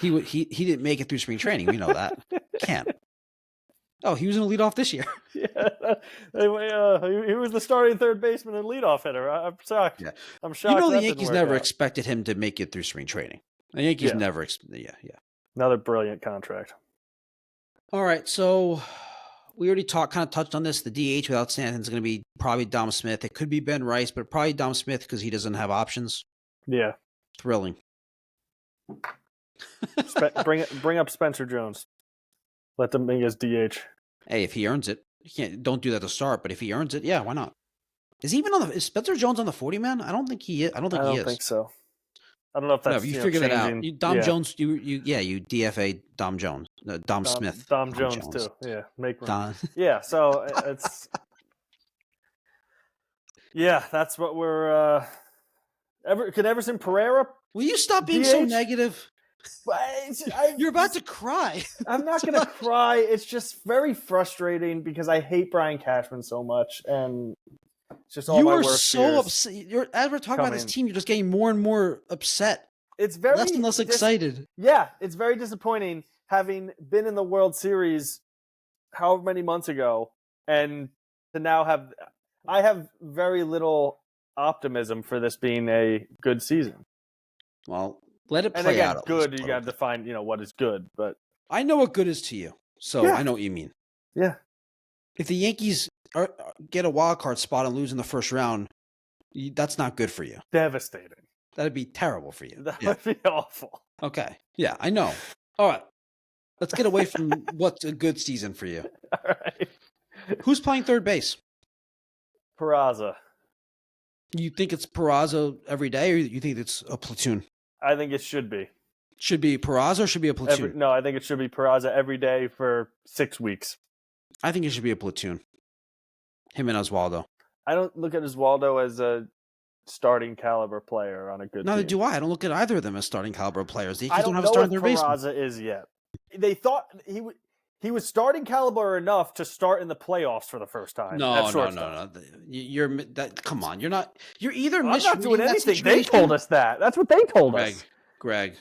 He didn't make it through spring training. We know that. Can't. Oh, he was in the leadoff this year. Yeah, he was the starting 3rd baseman and leadoff hitter. I'm shocked. Yeah. I'm shocked. You know, the Yankees never expected him to make it through spring training. The Yankees never. Yeah. Another brilliant contract. All right, so we already kind of touched on this. The DH without Stanton is going to be probably Dom Smith. It could be Ben Rice, but probably Dom Smith because he doesn't have options. Yeah. Thrilling. Bring up Spencer Jones. Let Dominguez DH. Hey, if he earns it, don't do that to start. But if he earns it, yeah, why not? Is Spencer Jones on the 40 man? I don't think he is. I don't think he is. Think so. I don't know if that's you figured that out. changing. Dom Jones, you DFA Dom Jones, Dom Smith, Dom Jones too. Yeah, make room. Don. Yeah, so it's that's what we're. Can Everson Pereira? Will you stop being so negative? You're about to cry. I'm not going to cry. It's just very frustrating because I hate Brian Cashman so much, and it's just all my worst You are so upset. As we're talking about this team, you're just getting more and more upset. It's very less and less excited. Yeah, it's very disappointing having been in the World Series however many months ago, and to now I have very little optimism for this being a good season. Well, let it play and again, out. Good, you got to define, what is good. But I know what good is to you, so I know what you mean. Yeah. If the Yankees get a wild card spot and lose in the first round, that's not good for you. Devastating. That'd be terrible for you. That would be awful. Okay. Yeah, I know. All right. Let's get away from what's a good season for you. All right. Who's playing third base? Peraza. You think it's Peraza every day, or you think it's a platoon? I think it should be. Should be Peraza or should be a platoon? No, I think it should be Peraza every day for 6 weeks. I think it should be a platoon. Him and Oswaldo. I don't look at Oswaldo as a starting caliber player on a good team. Neither do I. I don't look at either of them as starting caliber players. The I Yankees don't don't have know a starting if third baseman. Peraza is yet. They thought he was starting caliber enough to start in the playoffs for the first time. No. Come on. You're not. You're either. I'm not doing anything. They told us that. That's what they told us. Greg.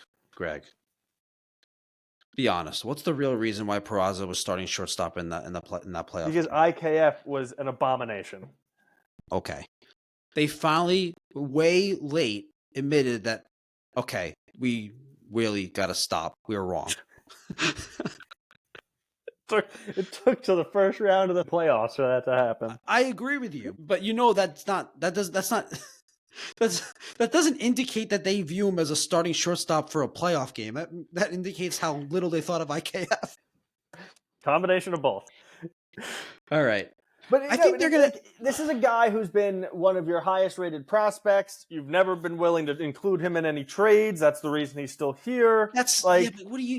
Be honest. What's the real reason why Peraza was starting shortstop in that playoff? Because IKF was an abomination. Okay. They finally, way late, admitted that, okay, we really got to stop. We were wrong. It took to the first round of the playoffs for that to happen. I agree with you, but that doesn't indicate that they view him as a starting shortstop for a playoff game. That indicates how little they thought of IKF. Combination of both. All right. But I think they're going to. This is a guy who's been one of your highest rated prospects. You've never been willing to include him in any trades. That's the reason he's still here. That's like, but what do you?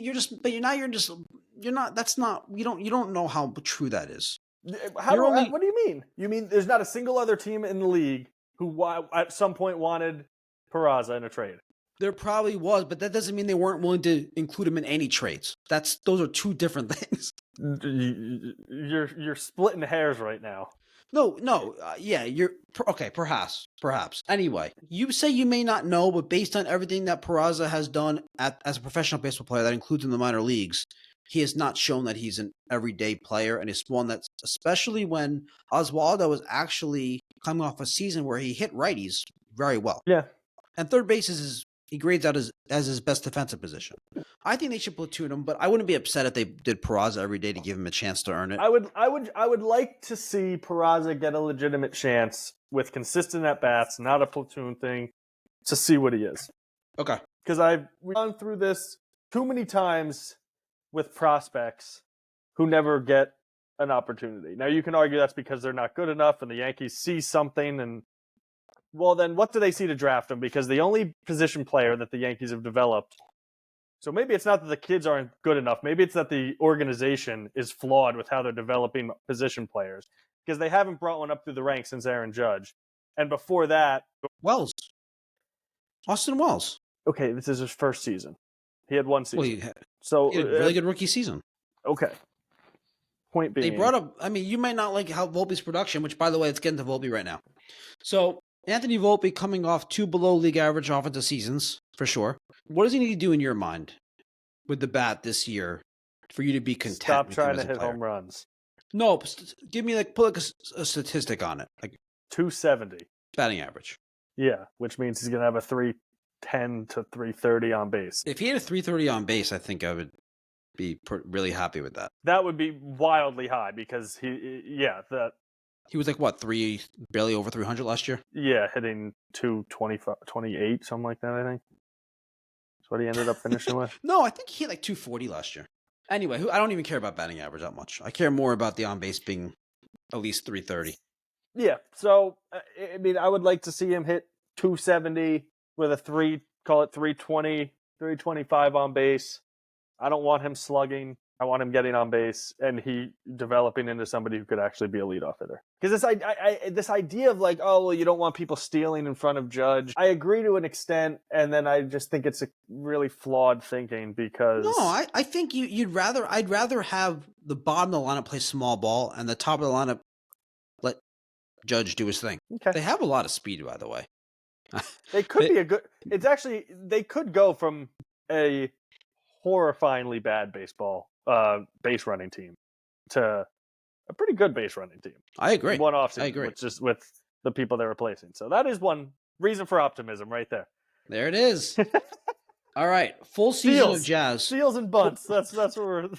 You're not. That's not. You don't know how true that is. What do you mean? You mean there's not a single other team in the league who at some point wanted Peraza in a trade? There probably was, but that doesn't mean they weren't willing to include him in any trades. Those are two different things. You're splitting hairs right now. No. You're okay. Perhaps. Anyway, you say you may not know, but based on everything that Peraza has done as a professional baseball player, that includes in the minor leagues, he has not shown that he's an everyday player, and it's one that's, especially when Oswaldo was actually coming off a season where he hit righties very well. Yeah, and third base he grades out as his best defensive position. I think they should platoon him, but I wouldn't be upset if they did Peraza every day to give him a chance to earn it. I would like to see Peraza get a legitimate chance with consistent at bats, not a platoon thing, to see what he is. Okay. Because we've gone through this too many times with prospects who never get an opportunity. Now you can argue that's because they're not good enough, and the Yankees see something and. Well, then what do they see to draft him? Because the only position player that the Yankees have developed, so maybe it's not that the kids aren't good enough. Maybe it's that the organization is flawed with how they're developing position players, because they haven't brought one up through the ranks since Aaron Judge. And before that... Austin Wells. Okay, this is his first season. He had one season. Well, he had a really good rookie season. Okay. Point being... They brought up... I mean, you might not like how Volpe's production, which, by the way, let's get into Volpe right now. So... Anthony Volpe coming off 2 below league average offensive seasons, for sure. What does he need to do in your mind with the bat this year for you to be content? Stop trying to hit home runs. No, give me put a statistic on it. 270. Batting average. Yeah, which means he's going to have a 310 to 330 on base. If he had a 330 on base, I think I would be really happy with that. That would be wildly high because he was barely over 300 last year? Yeah, hitting 228, something like that, I think. That's what he ended up finishing with. No, I think he hit 240 last year. Anyway, I don't even care about batting average that much. I care more about the on-base being at least 330. Yeah, so, I mean, I would like to see him hit 270 with a call it 320, 325 on base. I don't want him slugging. I want him getting on base and he developing into somebody who could actually be a leadoff hitter. Because this idea of like, oh, well, you don't want people stealing in front of Judge. I agree to an extent, and then I just think it's a really flawed thinking because... No, I think I'd rather have the bottom of the lineup play small ball and the top of the lineup let Judge do his thing. Okay. They have a lot of speed, by the way. They could be a good... It's actually... They could go from a horrifyingly bad base running team to a pretty good base running team. I agree. One offseason, I agree. just with the people they're replacing. So that is one reason for optimism right there. There it is. All right, full season of Jazz. Steals and bunts. That's what we're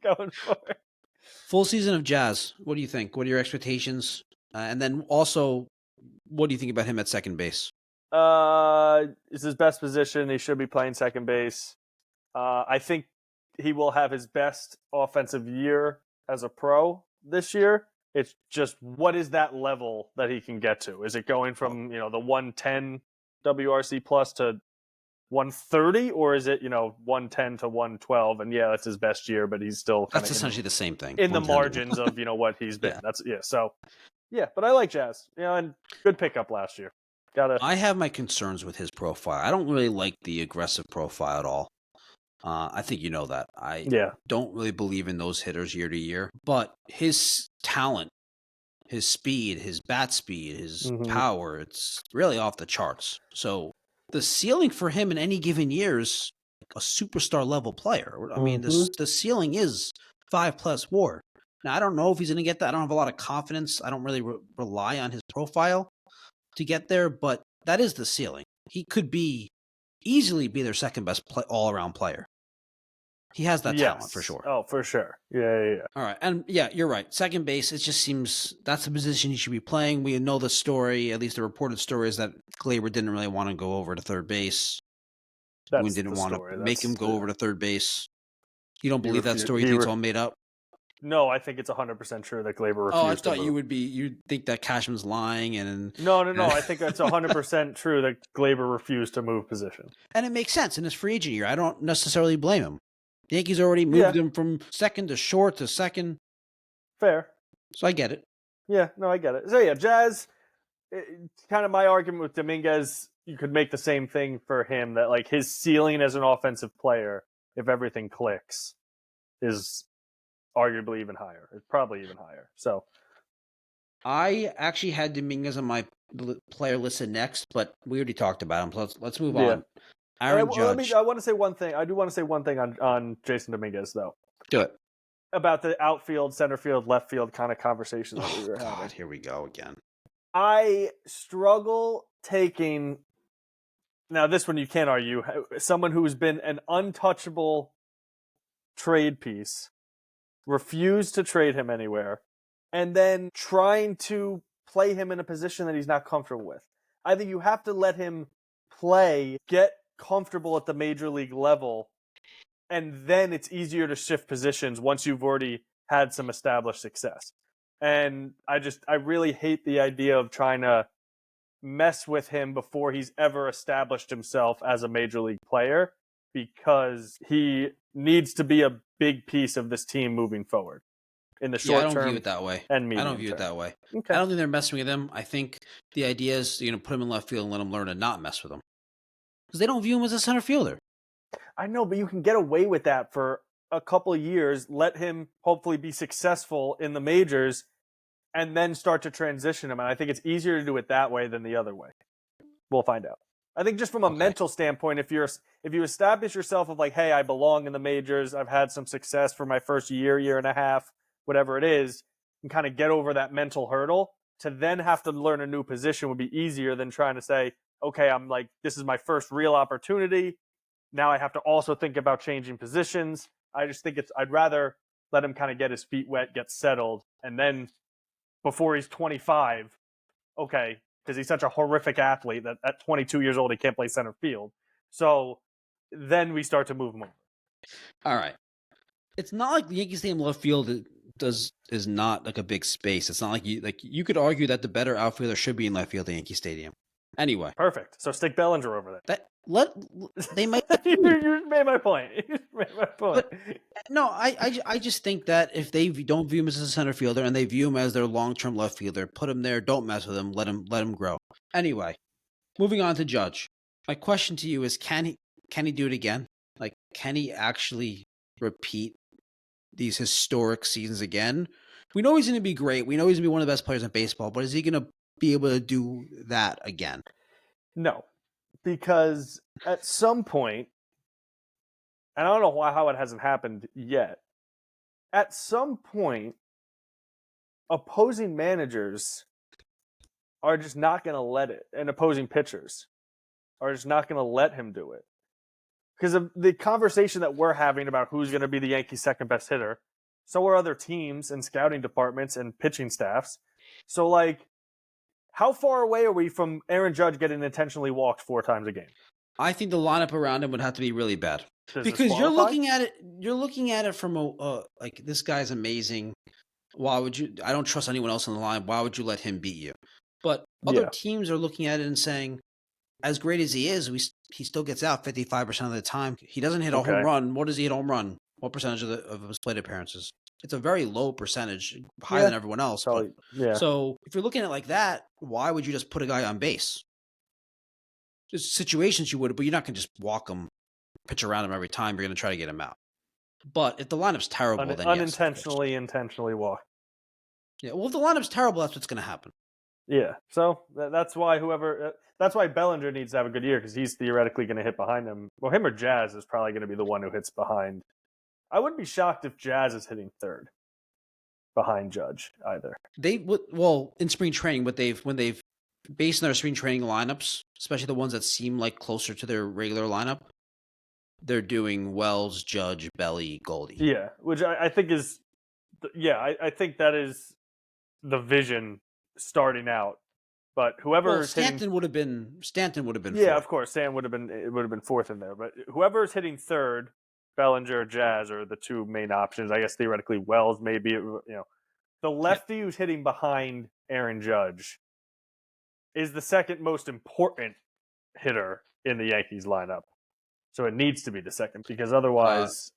going for. Full season of Jazz. What do you think? What are your expectations? And then also, what do you think about him at second base? It's his best position. He should be playing second base. I think he will have his best offensive year as a pro this year. It's just, what is that level that he can get to? Is it going from, the 110 WRC plus to 130, or is it, 110 to 112? And yeah, that's his best year, but he's still that's essentially the same thing in the margins of, what he's been. Yeah. But I like Jazz, and good pickup last year. I have my concerns with his profile. I don't really like the aggressive profile at all. I think you know that. I don't really believe in those hitters year to year. But his talent, his speed, his bat speed, his power, it's really off the charts. So the ceiling for him in any given year is a superstar level player. I mean, the ceiling is 5+ WAR. Now, I don't know if he's going to get that. I don't have a lot of confidence. I don't really rely on his profile to get there, but that is the ceiling. He could easily be their second best all-around player. He has that talent for sure. Oh, for sure. Yeah. All right. And yeah, you're right. Second base, it just seems that's the position he should be playing. We know the story, at least the reported story, is that Gleyber didn't really want to go over to third base. We didn't want to make him go over to third base. You don't believe that story? You think it's all made up? No, I think it's 100% true that Gleyber refused. Oh, I thought you'd think that Cashman's lying and No. I think that's 100% true that Gleyber refused to move position. And it makes sense in his free agent year. I don't necessarily blame him. The Yankees already moved him from second to short to second. Fair. So I get it. Yeah, no, I get it. So yeah, Jazz, kind of my argument with Dominguez, you could make the same thing for him, that like his ceiling as an offensive player, if everything clicks, is arguably even higher. It's probably even higher. So I actually had Dominguez on my player list next, but we already talked about him. Let's move on. Aaron Judge. I want to say one thing. I do want to say one thing on Jason Dominguez, though. Do it. About the outfield, center field, left field kind of conversations that we were having. Here we go again. I struggle taking... Now, this one you can't argue. Someone who's been an untouchable trade piece, refused to trade him anywhere, and then trying to play him in a position that he's not comfortable with. I think you have to let him play, get comfortable at the major league level, and then it's easier to shift positions once you've already had some established success. And I really hate the idea of trying to mess with him before he's ever established himself as a major league player, because he needs to be a big piece of this team moving forward in the short term. I don't view it that way. And I don't view it that way. Okay. I don't think they're messing with him. I think the idea is, put him in left field and let him learn to not mess with him. Because they don't view him as a center fielder. I know, but you can get away with that for a couple of years, let him hopefully be successful in the majors, and then start to transition him. And I think it's easier to do it that way than the other way. We'll find out. I think just from a mental standpoint, if you establish yourself of like, hey, I belong in the majors, I've had some success for my first year and a half, whatever it is, and kind of get over that mental hurdle, to then have to learn a new position would be easier than trying to say, okay, I'm like, this is my first real opportunity. Now I have to also think about changing positions. I just think I'd rather let him kind of get his feet wet, get settled, and then before he's 25, okay, because he's such a horrific athlete that at 22 years old, he can't play center field. So then we start to move him over. All right. It's not like the Yankee Stadium left field is not like a big space. It's not like you could argue that the better outfielder should be in left field at Yankee Stadium. Anyway, Perfect. So stick Bellinger over there. they might. You made my point. You made my point. No, I just think that if they don't view him as a center fielder and they view him as their long-term left fielder, put him there. Don't mess with him. Let him grow. Anyway, moving on to Judge. My question to you is: Can he do it again? Like, can he actually repeat these historic seasons again? We know he's going to be great. We know he's going to be one of the best players in baseball. But is he going to be able to do that again? No, because at some point, and I don't know how it hasn't happened yet, at some point, opposing managers are just not going to let it, and opposing pitchers are just not going to let him do it. Because of the conversation that we're having about who's going to be the Yankees' second best hitter, so are other teams and scouting departments and pitching staffs. So, like, how far away are we from Aaron Judge getting intentionally walked 4 times a game? I think the lineup around him would have to be really bad. Because you're looking at it from like, this guy's amazing. Why would you? I don't trust anyone else in the line. Why would you let him beat you? But other teams are looking at it and saying, as great as he is, he still gets out 55% of the time. He doesn't hit a home run. What does he hit home run? What percentage of his plate appearances? It's a very low percentage, higher than everyone else. So if you're looking at it like that, why would you just put a guy on base? There's situations you would, but you're not going to just walk him, pitch around him every time. You're going to try to get him out. But if the lineup's terrible, then intentionally walk. Yeah, well, if the lineup's terrible, that's what's going to happen. Yeah, so that's why that's why Bellinger needs to have a good year, because he's theoretically going to hit behind him. Well, him or Jazz is probably going to be the one who hits behind. I wouldn't be shocked if Jazz is hitting third behind Judge either. They would, in spring training, when they've based on their spring training lineups, especially the ones that seem like closer to their regular lineup, they're doing Wells, Judge, Belly, Goldy. Yeah, which I think is, I think that is the vision starting out. But whoever Stanton would have been. Yeah, fourth. Of course, Stan would have been fourth in there. But whoever is hitting third, Bellinger or Jazz are the 2 main options. I guess theoretically Wells maybe. The lefty who's hitting behind Aaron Judge is the second most important hitter in the Yankees lineup. So it needs to be the second, because otherwise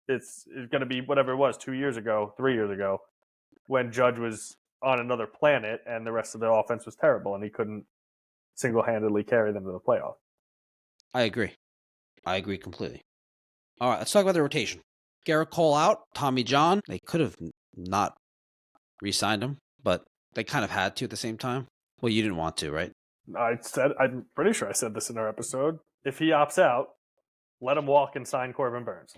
it's going to be whatever it was 2 years ago, 3 years ago, when Judge was on another planet and the rest of the offense was terrible and he couldn't single-handedly carry them to the playoff. I agree completely. All right, let's talk about the rotation. Gerrit Cole out, Tommy John. They could have not re-signed him, but they kind of had to at the same time. Well, you didn't want to, right? I'm pretty sure I said this in our episode. If he opts out, let him walk and sign Corbin Burns.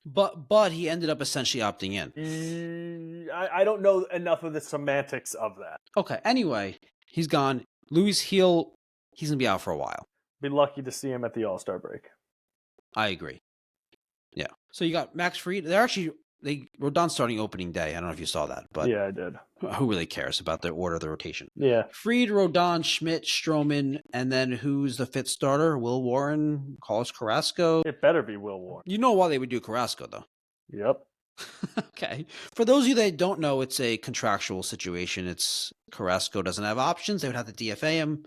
But he ended up essentially opting in. I don't know enough of the semantics of that. Okay, anyway, he's gone. Luis Heel, he's going to be out for a while. Be lucky to see him at the All-Star break. I agree. Yeah. So you got Max Fried. Rodon's starting opening day. I don't know if you saw that, but yeah, I did. Who really cares about the order of the rotation? Yeah. Fried, Rodon, Schmidt, Stroman, and then who's the 5th starter? Will Warren, Carlos Carrasco. It better be Will Warren. You know why they would do Carrasco, though. Yep. Okay. For those of you that don't know, it's a contractual situation. It's Carrasco doesn't have options. They would have to DFA him,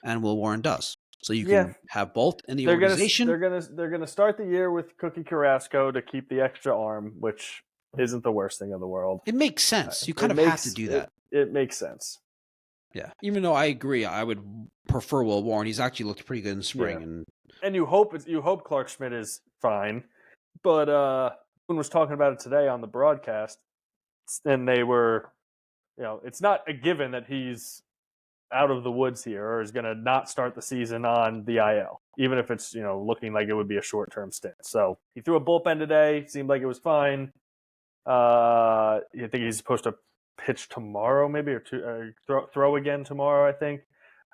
and Will Warren does. So you can have both in the organization. They're gonna start the year with Cookie Carrasco to keep the extra arm, which isn't the worst thing in the world. It makes sense. You kind of have to do that. It makes sense. Yeah. Even though I agree, I would prefer Will Warren. He's actually looked pretty good in spring, and you hope Clark Schmidt is fine. But Boone was talking about it today on the broadcast, and they were, it's not a given that he's out of the woods here or is going to not start the season on the IL, even if it's, looking like it would be a short-term stint. So he threw a bullpen today. Seemed like it was fine. I think he's supposed to pitch tomorrow, maybe, or throw again tomorrow, I think.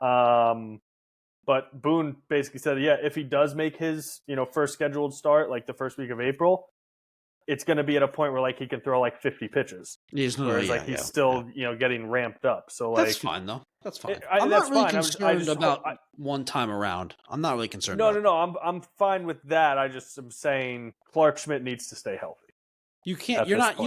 But Boone basically said, if he does make his, first scheduled start, like the first week of April, it's going to be at a point where he can throw 50 pitches. He's still getting ramped up. So that's fine though. That's fine. I'm not really concerned about one time around. I'm not really concerned. No. I'm fine with that. I just am saying Clark Schmidt needs to stay healthy. You can't. You're not.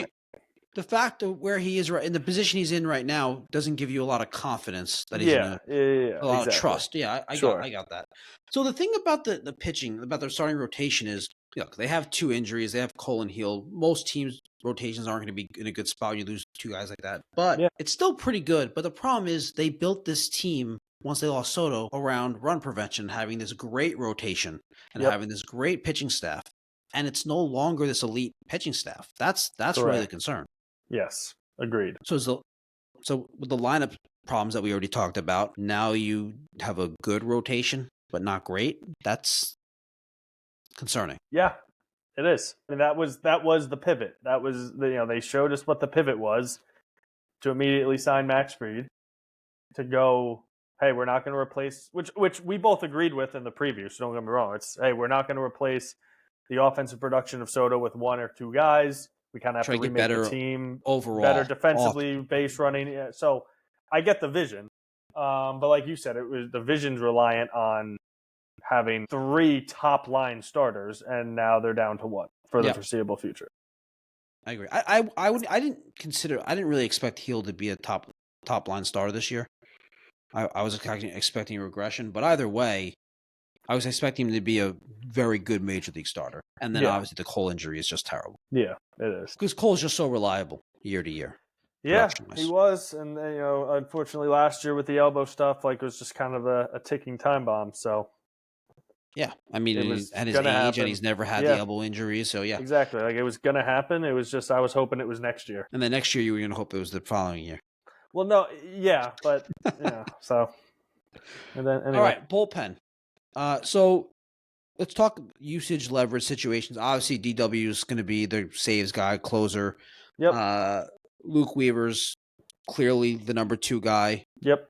the fact of where he is right in the position he's in right now doesn't give you a lot of confidence that he's in a lot of trust. Yeah, I got that. So the thing about the pitching, about their starting rotation is, look, they have 2 injuries. They have Cole and Heel. Most teams' rotations aren't going to be in a good spot when you lose 2 guys like that. But it's still pretty good. But the problem is they built this team, once they lost Soto, around run prevention, having this great rotation and having this great pitching staff. And it's no longer this elite pitching staff. That's really the concern. Yes, agreed. So with the lineup problems that we already talked about, now you have a good rotation, but not great. That's concerning. Yeah, it is. I mean, that was the pivot. That was they showed us what the pivot was, to immediately sign Max Fried, to go, hey, we're not going to replace, which we both agreed with in the preview. So don't get me wrong. It's, hey, we're not going to replace the offensive production of Soto with 1 or 2 guys. We kind of have to remake the team overall, better defensively, base running. Yeah, so I get the vision, but like you said, the vision's reliant on having 3 top line starters, and now they're down to 1 for the foreseeable future. I agree. I didn't really expect Heel to be a top line starter this year. I was expecting a regression, but either way, I was expecting him to be a very good major league starter. And then obviously the Cole injury is just terrible. Yeah, it is. Because Cole's just so reliable year to year. Yeah, he was. And, unfortunately last year with the elbow stuff, it was just kind of a ticking time bomb. So, yeah, I mean, at his age, and he's never had the elbow injury. So, yeah. Exactly. It was going to happen. It was just, I was hoping it was next year. And then next year you were going to hope it was the following year. Well, no, yeah, but, so. And then, anyway. All right, bullpen. So let's talk usage leverage situations. Obviously, DW is going to be the saves guy, closer. Yep. Luke Weaver's clearly the number 2 guy. Yep.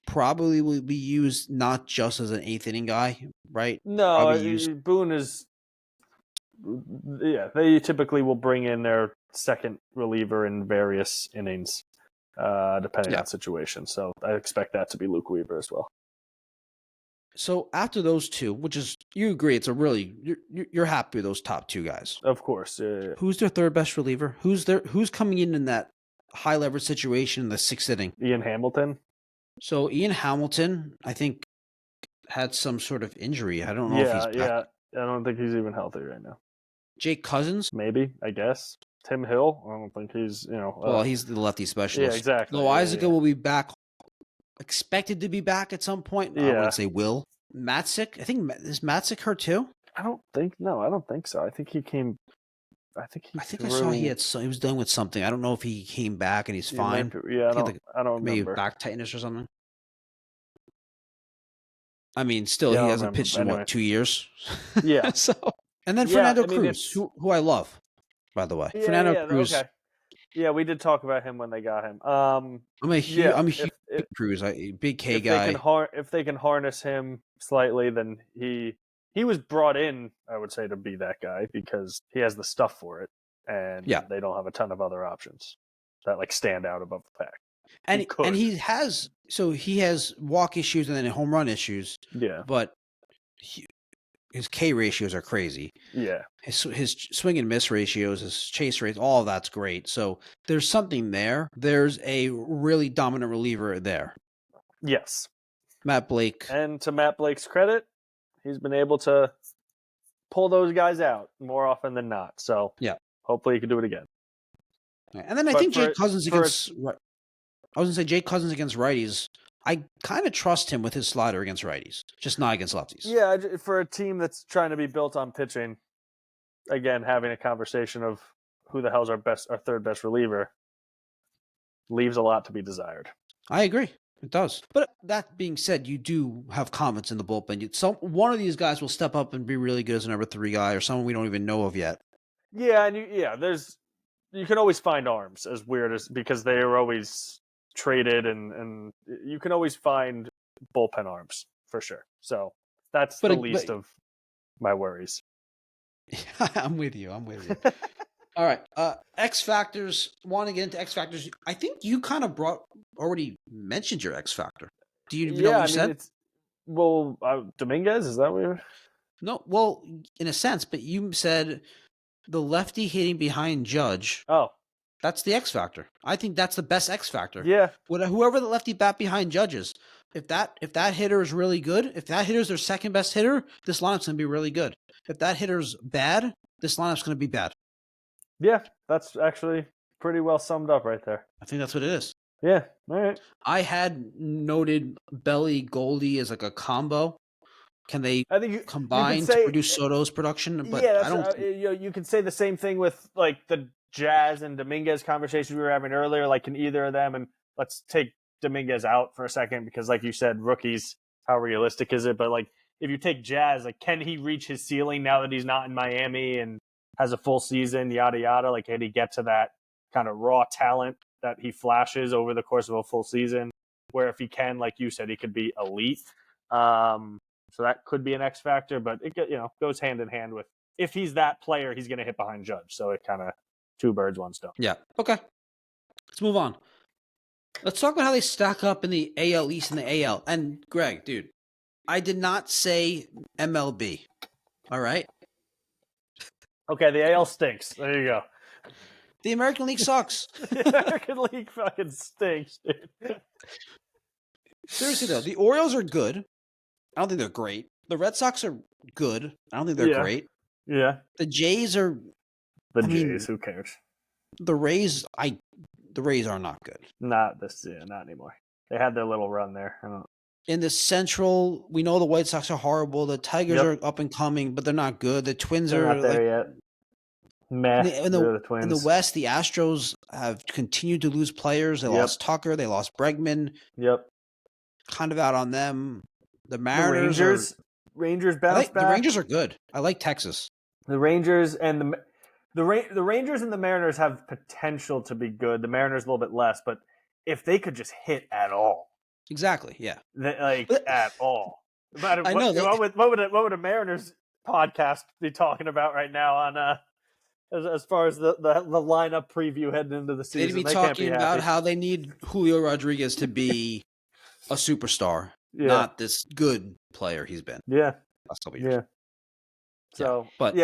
Probably will be used not just as an 8th inning guy, right? No, Boone is. Yeah, they typically will bring in their second reliever in various innings, depending on situation. So I expect that to be Luke Weaver as well. So after those 2, which is, you agree, it's a really, you're happy with those top 2 guys. Of course. Yeah. Who's their third best reliever? Who's coming in that high leverage situation in the 6th inning? Ian Hamilton. So Ian Hamilton, I think, had some sort of injury. I don't know if he's back. Yeah, I don't think he's even healthy right now. Jake Cousins? Maybe, I guess. Tim Hill? I don't think he's, well, he's the lefty specialist. Yeah, exactly. Loizaga will be back. Expected to be back at some point. I wouldn't say will. Matzik, I think, is Matzik hurt too? I don't think so. I think he came. I saw he was dealing with something. I don't know if he came back and he's fine. I don't remember. Maybe back tightness or something. I mean, still, he hasn't pitched in 2 years? Yeah. So, and then Fernando Cruz, who I love, by the way. Fernando Cruz. Okay. Yeah, we did talk about him when they got him. I'm a huge Cruz, big K guy. If they can harness him slightly, then he was brought in, I would say, to be that guy because he has the stuff for it, and they don't have a ton of other options that stand out above the pack. And he has walk issues and then home run issues. Yeah, but his K ratios are crazy. Yeah, his swing and miss ratios, his chase rates, all of that's great. So there's something there. There's a really dominant reliever there. Yes, Matt Blake. And to Matt Blake's credit, he's been able to pull those guys out more often than not. So hopefully he can do it again. And then I think Jake Cousins against. I was going to say Jake Cousins against righties. I kind of trust him with his slider against righties, just not against lefties. Yeah, for a team that's trying to be built on pitching, again, having a conversation of who the hell's our third best reliever leaves a lot to be desired. I agree. It does. But that being said, you do have confidence in the bullpen. One of these guys will step up and be really good as a number 3 guy or someone we don't even know of yet. Yeah, and you can always find arms, as weird as, because they are always traded, and you can always find bullpen arms for sure. So that's the least of my worries. I'm with you. All right. X factors. Want to get into X factors? I think you kind of already mentioned your X factor. Do you know what you said? Dominguez, is that what you're... No, well, in a sense, but you said the lefty hitting behind Judge. Oh, That's the X factor. I think that's the best X factor. Yeah. Whoever the lefty bat behind Judges, if that hitter is really good, if that hitter's their second best hitter, this lineup's going to be really good. If that hitter's bad, this lineup's going to be bad. Yeah, that's actually pretty well summed up right there. I think that's what it is. Yeah, all right. I had noted Belly Goldy as like a combo. Can they combine to produce Soto's production? But yeah, I don't. You could say the same thing with like the Jazz and Dominguez conversation we were having earlier. Like, can either of them? And let's take Dominguez out for a second because, like you said, rookies. How realistic is it? But like, if you take Jazz, like, can he reach his ceiling now that he's not in Miami and has a full season? Yada yada. Like, can he get to that kind of raw talent that he flashes over the course of a full season? Where if he can, like you said, he could be elite. So that could be an X factor, but it goes hand in hand with if he's that player, he's going to hit behind Judge. So it kind of two birds, one stone. Yeah. Okay. Let's move on. Let's talk about how they stack up in the AL East and the AL. And Greg, dude, I did not say MLB. All right. Okay, the AL stinks. There you go. The American League sucks. The American League fucking stinks, dude. Seriously though, the Orioles are good. I don't think they're great. The Red Sox are good. I don't think they're great. Yeah. The Jays are. Jays. Who cares? The Rays. The Rays are not good. Not anymore. They had their little run there. In the Central, we know the White Sox are horrible. The Tigers are up and coming, but they're not good. The Twins they're are not there yet. Meh. The Twins. In the West, the Astros have continued to lose players. They lost Tucker. They lost Bregman. Yep. Kind of out on them. The Mariners. Rangers bounce back. The Rangers are good. I like Texas. The Rangers and the Rangers and the Mariners have potential to be good. The Mariners a little bit less, but if they could just hit at all. Exactly, yeah. At all. But I know. What would a Mariners podcast be talking about right now on as far as the lineup preview heading into the season? They'd be talking about how they need Julio Rodriguez to be a superstar, not this good player he's been. Yeah. Last couple years. Yeah. So but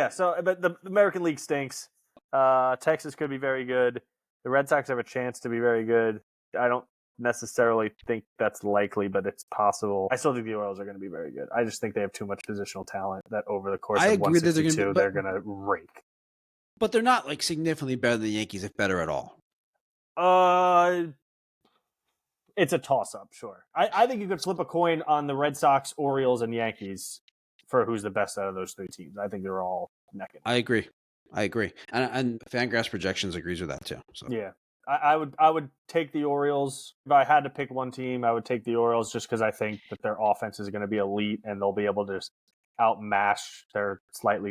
the American League stinks. Texas could be very good. The Red Sox have a chance to be very good. I don't necessarily think that's likely, but it's possible. I still think the Orioles are going to be very good. I just think they have too much positional talent that over the course of 162, they're going to rake. But they're not like significantly better than the Yankees, if better at all. It's a toss-up, sure. I think you could flip a coin on the Red Sox, Orioles, and Yankees for who's the best out of those three teams. I think they're all neck and neck. I agree. And Fangraphs Projections agrees with that too. So. Yeah. I would take the Orioles. If I had to pick one team, I would take the Orioles just because I think that their offense is going to be elite and they'll be able to just outmatch their slight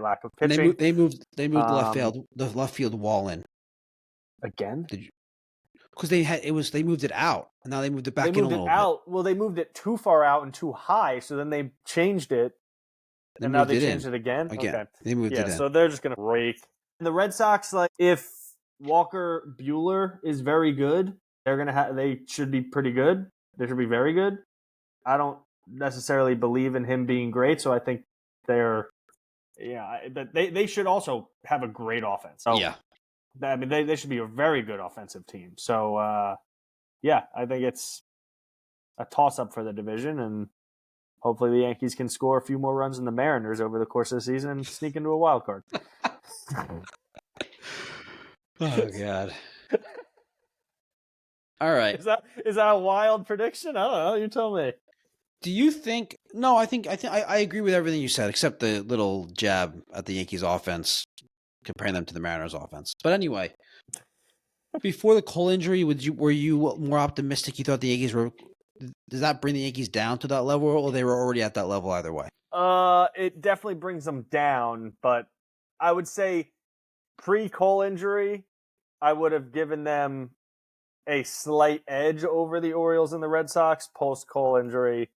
lack of pitching. They moved the left field wall in again. Because they moved it out and now they moved it back in a little bit. Well, they moved it too far out and too high, so then they changed it. And now they changed it again. Okay. They moved it in. So they're just going to rake. And the Red Sox, like if Walker Buehler is very good, they should be pretty good. They should be very good. I don't necessarily believe in him being great, so I think they should also have a great offense. So, yeah. I mean, they should be a very good offensive team. So, I think it's a toss-up for the division, and hopefully the Yankees can score a few more runs than the Mariners over the course of the season and sneak into a wild card. Oh God! All right, is that a wild prediction? I don't know. You tell me. Do you think? No, I think I agree with everything you said, except the little jab at the Yankees offense, comparing them to the Mariners offense. But anyway, before the Cole injury, were you more optimistic? You thought the Yankees were? Does that bring the Yankees down to that level, or they were already at that level either way? It definitely brings them down, but I would say pre-Cole injury, I would have given them a slight edge over the Orioles and the Red Sox. Post-Cole injury,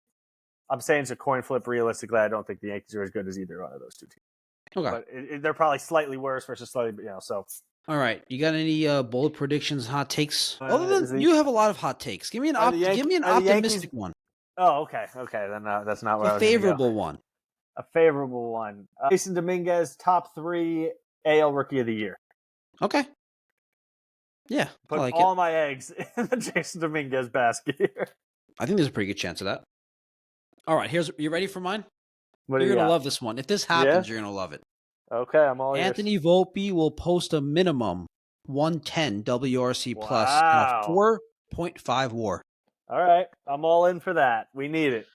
I'm saying it's a coin flip. Realistically, I don't think the Yankees are as good as either one of those two teams. Okay. But they're probably slightly worse versus slightly, so. All right. You got any bold predictions, hot takes? Other than you have a lot of hot takes. Give me an optimistic one. Oh, okay. Okay, then that's not what I was favorable one. A favorable one. Jason Dominguez, top 3 AL Rookie of the Year. Okay. Yeah, Put I like all it. my eggs in the Jason Dominguez basket here. I think there's a pretty good chance of that. All right, you ready for mine? What do You're you going to got? love this one. If this happens, you're going to love it. Okay, I'm all ears. Anthony Volpe will post a minimum 110 WRC plus and a Wow. 4.5 WAR. All right, I'm all in for that. We need it.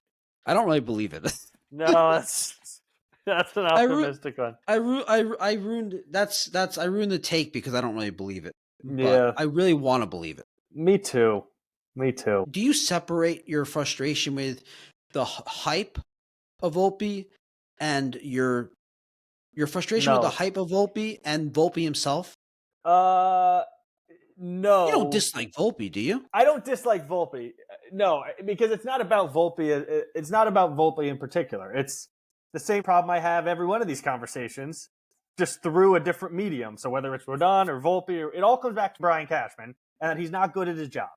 I don't really believe it. No, that's an optimistic one. I ruined the take because I don't really believe it. But Yeah. I really want to believe it. Me too. Do you separate your frustration with the hype of Volpe and your frustration with the hype of Volpe and Volpe himself? No. You don't dislike Volpe, do you? I don't dislike Volpe. No, because it's not about Volpe. It's not about Volpe in particular. It's the same problem I have every one of these conversations, just through a different medium. So whether it's Rodon or Volpe, it all comes back to Brian Cashman, and that he's not good at his job.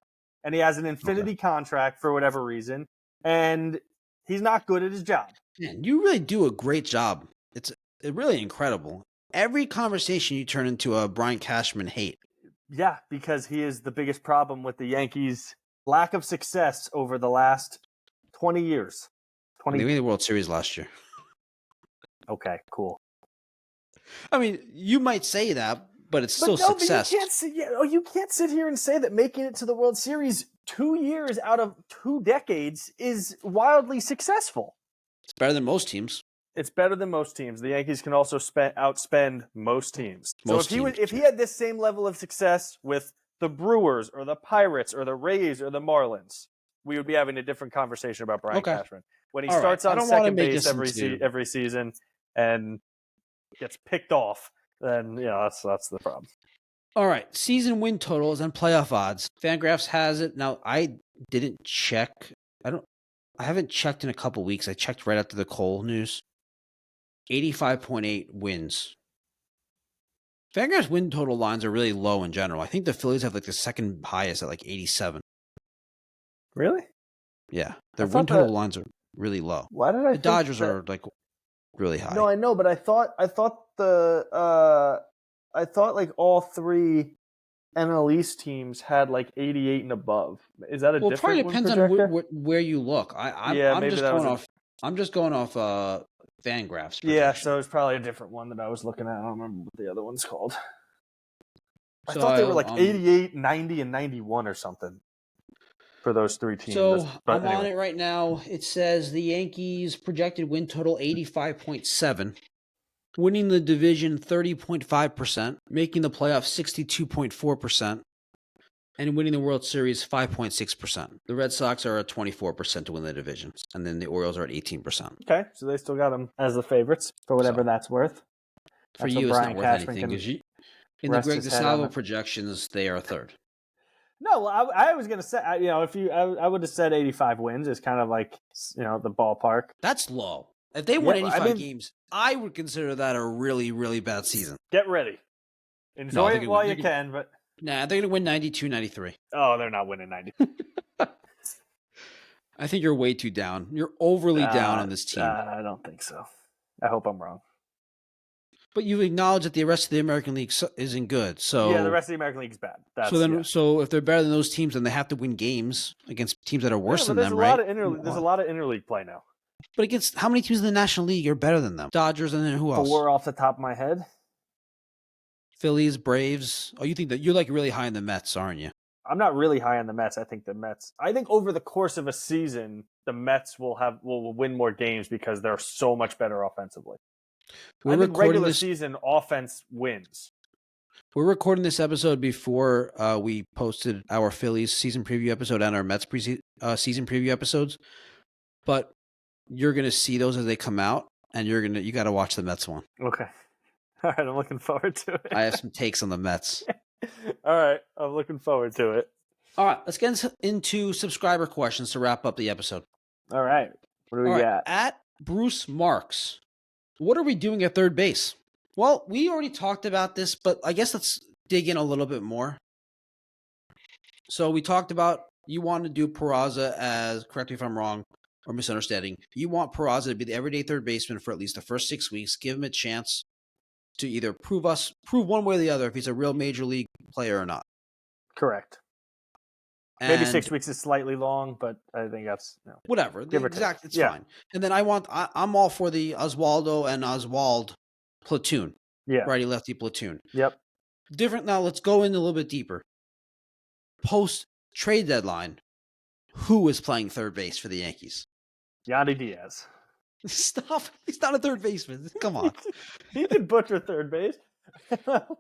And he has an infinity contract for whatever reason, and he's not good at his job. Man, you really do a great job. It's really incredible. Every conversation you turn into a Brian Cashman hate. Yeah, because he is the biggest problem with the Yankees' lack of success over the last 20 years. They won the World Series last year. Okay, cool. I mean, you might say that, but it's still success. But you can't sit here and say that making it to the World Series 2 years out of 2 decades is wildly successful. It's better than most teams. It's better than most teams. The Yankees can also outspend most teams. If he had this same level of success with the Brewers or the Pirates or the Rays or the Marlins, we would be having a different conversation about Brian Cashman. When he starts on second base every season and gets picked off, then that's the problem. All right, season win totals and playoff odds. Fangraphs has it. Now, I didn't check. I haven't checked in a couple weeks. I checked right after the Cole news. 85.8 wins. Fangraphs win total lines are really low in general. I think the Phillies have like the second highest at like 87. Really? Yeah, their win total lines are really low. Why did I? The Dodgers are like really high. No, I know, but I thought like all 3 NL East teams had like 88 and above. Is that a different? Well, it probably depends on where you look. I'm just going off Fangraphs. Yeah, so it's probably a different one that I was looking at. I don't remember what the other one's called. I thought they were like 88, 90, and 91 or something for those 3 teams. So I'm on it right now. It says the Yankees projected win total 85.7, winning the division 30.5%, making the playoffs 62.4%, and winning the World Series 5.6%. The Red Sox are at 24% to win the division, and then the Orioles are at 18%. Okay, so they still got them as the favorites for whatever that's worth. For you, it's not worth anything. In the Greg Disalvo projections, they are third. No, I was going to say, I would have said 85 wins is kind of like, the ballpark. That's low. If they won 85 games, I would consider that a really, really bad season. Get ready. Enjoy it while you can, but... Nah, they're going to win 92, 93. Oh, they're not winning 90. I think you're way too down. You're overly down on this team. I don't think so. I hope I'm wrong. But you acknowledge that the rest of the American League isn't good. So yeah, the rest of the American League is bad. So if they're better than those teams, then they have to win games against teams that are worse than them, right? There's a lot of interleague play now. But against how many teams in the National League are better than them? Dodgers and then who else? 4 off the top of my head. Phillies, Braves. Oh, you think that you're like really high in the Mets, aren't you? I'm not really high on the Mets. I think over the course of a season, the Mets will win more games because they're so much better offensively. I think regular season offense wins. We're recording this episode before we posted our Phillies season preview episode and our Mets season preview episodes. But you're going to see those as they come out, and you got to watch the Mets one. Okay. All right, I'm looking forward to it. I have some takes on the Mets. All right, I'm looking forward to it. All right, let's get into subscriber questions to wrap up the episode. All right, what do we got? At Bruce Marks, what are we doing at third base? Well, we already talked about this, but I guess let's dig in a little bit more. So we talked about you want to do Peraza as, correct me if I'm wrong or misunderstanding, you want Peraza to be the everyday third baseman for at least the first 6 weeks, give him a chance to either prove one way or the other if he's a real major league player or not. Correct. Maybe 6 weeks is slightly long, but I think that's whatever. Give or Exactly, take. it's fine. And then I'm all for the Oswaldo and Oswald platoon. Yeah. Righty lefty platoon. Yep. Different now. Let's go in a little bit deeper. Post trade deadline, who is playing third base for the Yankees? Yandy Diaz. Stop! He's not a third baseman. Come on. He could butcher third base. Oh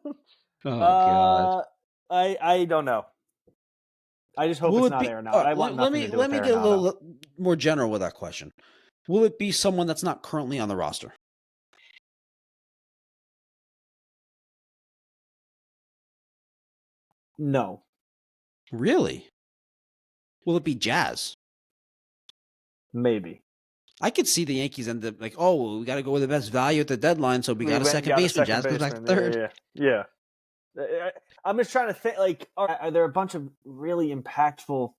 God. I don't know. I just hope it's not Arenado. I want nothing to do with Let me get a little more general with that question. Will it be someone that's not currently on the roster? No. Really? Will it be Jazz? Maybe. I could see the Yankees end up like, oh, we got to go with the best value at the deadline, so we got a second baseman. Jazz goes back to third. Yeah. I'm just trying to think, like, are there a bunch of really impactful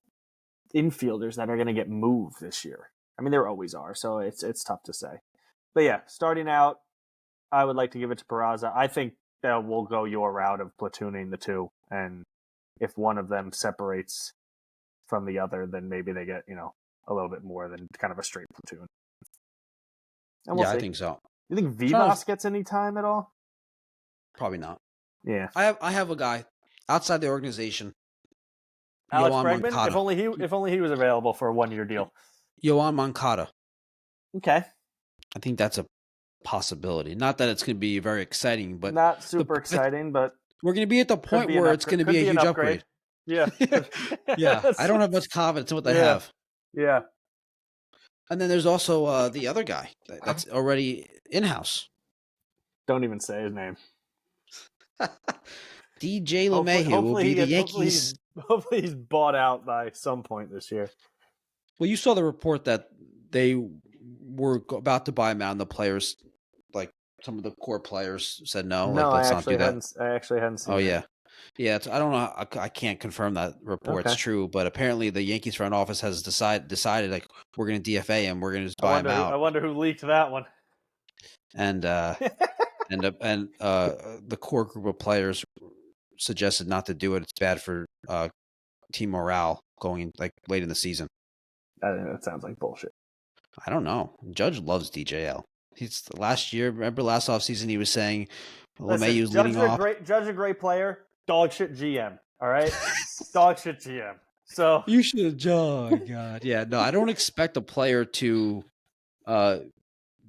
infielders that are going to get moved this year? I mean, there always are, so it's tough to say. But yeah, starting out, I would like to give it to Peraza. I think that we'll go your route of platooning the two, and if one of them separates from the other, then maybe they get, a little bit more than kind of a straight platoon. And we'll see. I think so. You think Vivas gets any time at all? Probably not. Yeah. I have a guy outside the organization. Alex Bregman? If only he was available for a 1-year deal. Yohan Moncada. Okay. I think that's a possibility. Not that it's going to be very exciting, but not super exciting, but we're going to be at the point where it's going to be a huge upgrade. Yeah. Yeah. I don't have much confidence in what they have. Yeah. And then there's also the other guy that's already in-house. Don't even say his name. DJ LeMahieu will be the Yankees. Hopefully he's bought out by some point this year. Well, you saw the report that they were about to buy him out, and the players, like some of the core players, said no. No, let's not do that. I actually hadn't seen. Oh yeah, yeah. I don't know. I can't confirm that report's true, but apparently the Yankees front office has decided like we're going to DFA him. We're going to just buy him out. I wonder who leaked that one. And the core group of players suggested not to do it. It's bad for team morale going like late in the season. That sounds like bullshit. I don't know. Judge loves DJL. He's last offseason he was saying LeMahieu's leading off. Judge a great player, dog shit GM. All right, dog shit GM. So you should. Oh God, yeah. No, I don't expect a player to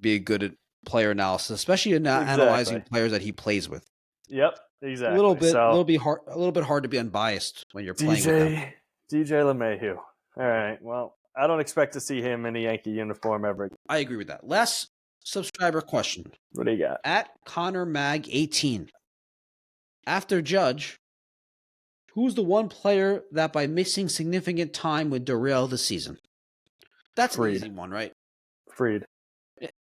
be good at player analysis, especially analyzing players that he plays with. Yep, exactly. A little bit hard to be unbiased when you're playing with him. DJ LeMahieu. All right. Well, I don't expect to see him in a Yankee uniform ever. I agree with that. Last subscriber question. What do you got? At Connor Mag 18. After Judge, who's the one player that by missing significant time would derail the season? That's an easy one, right? Fried.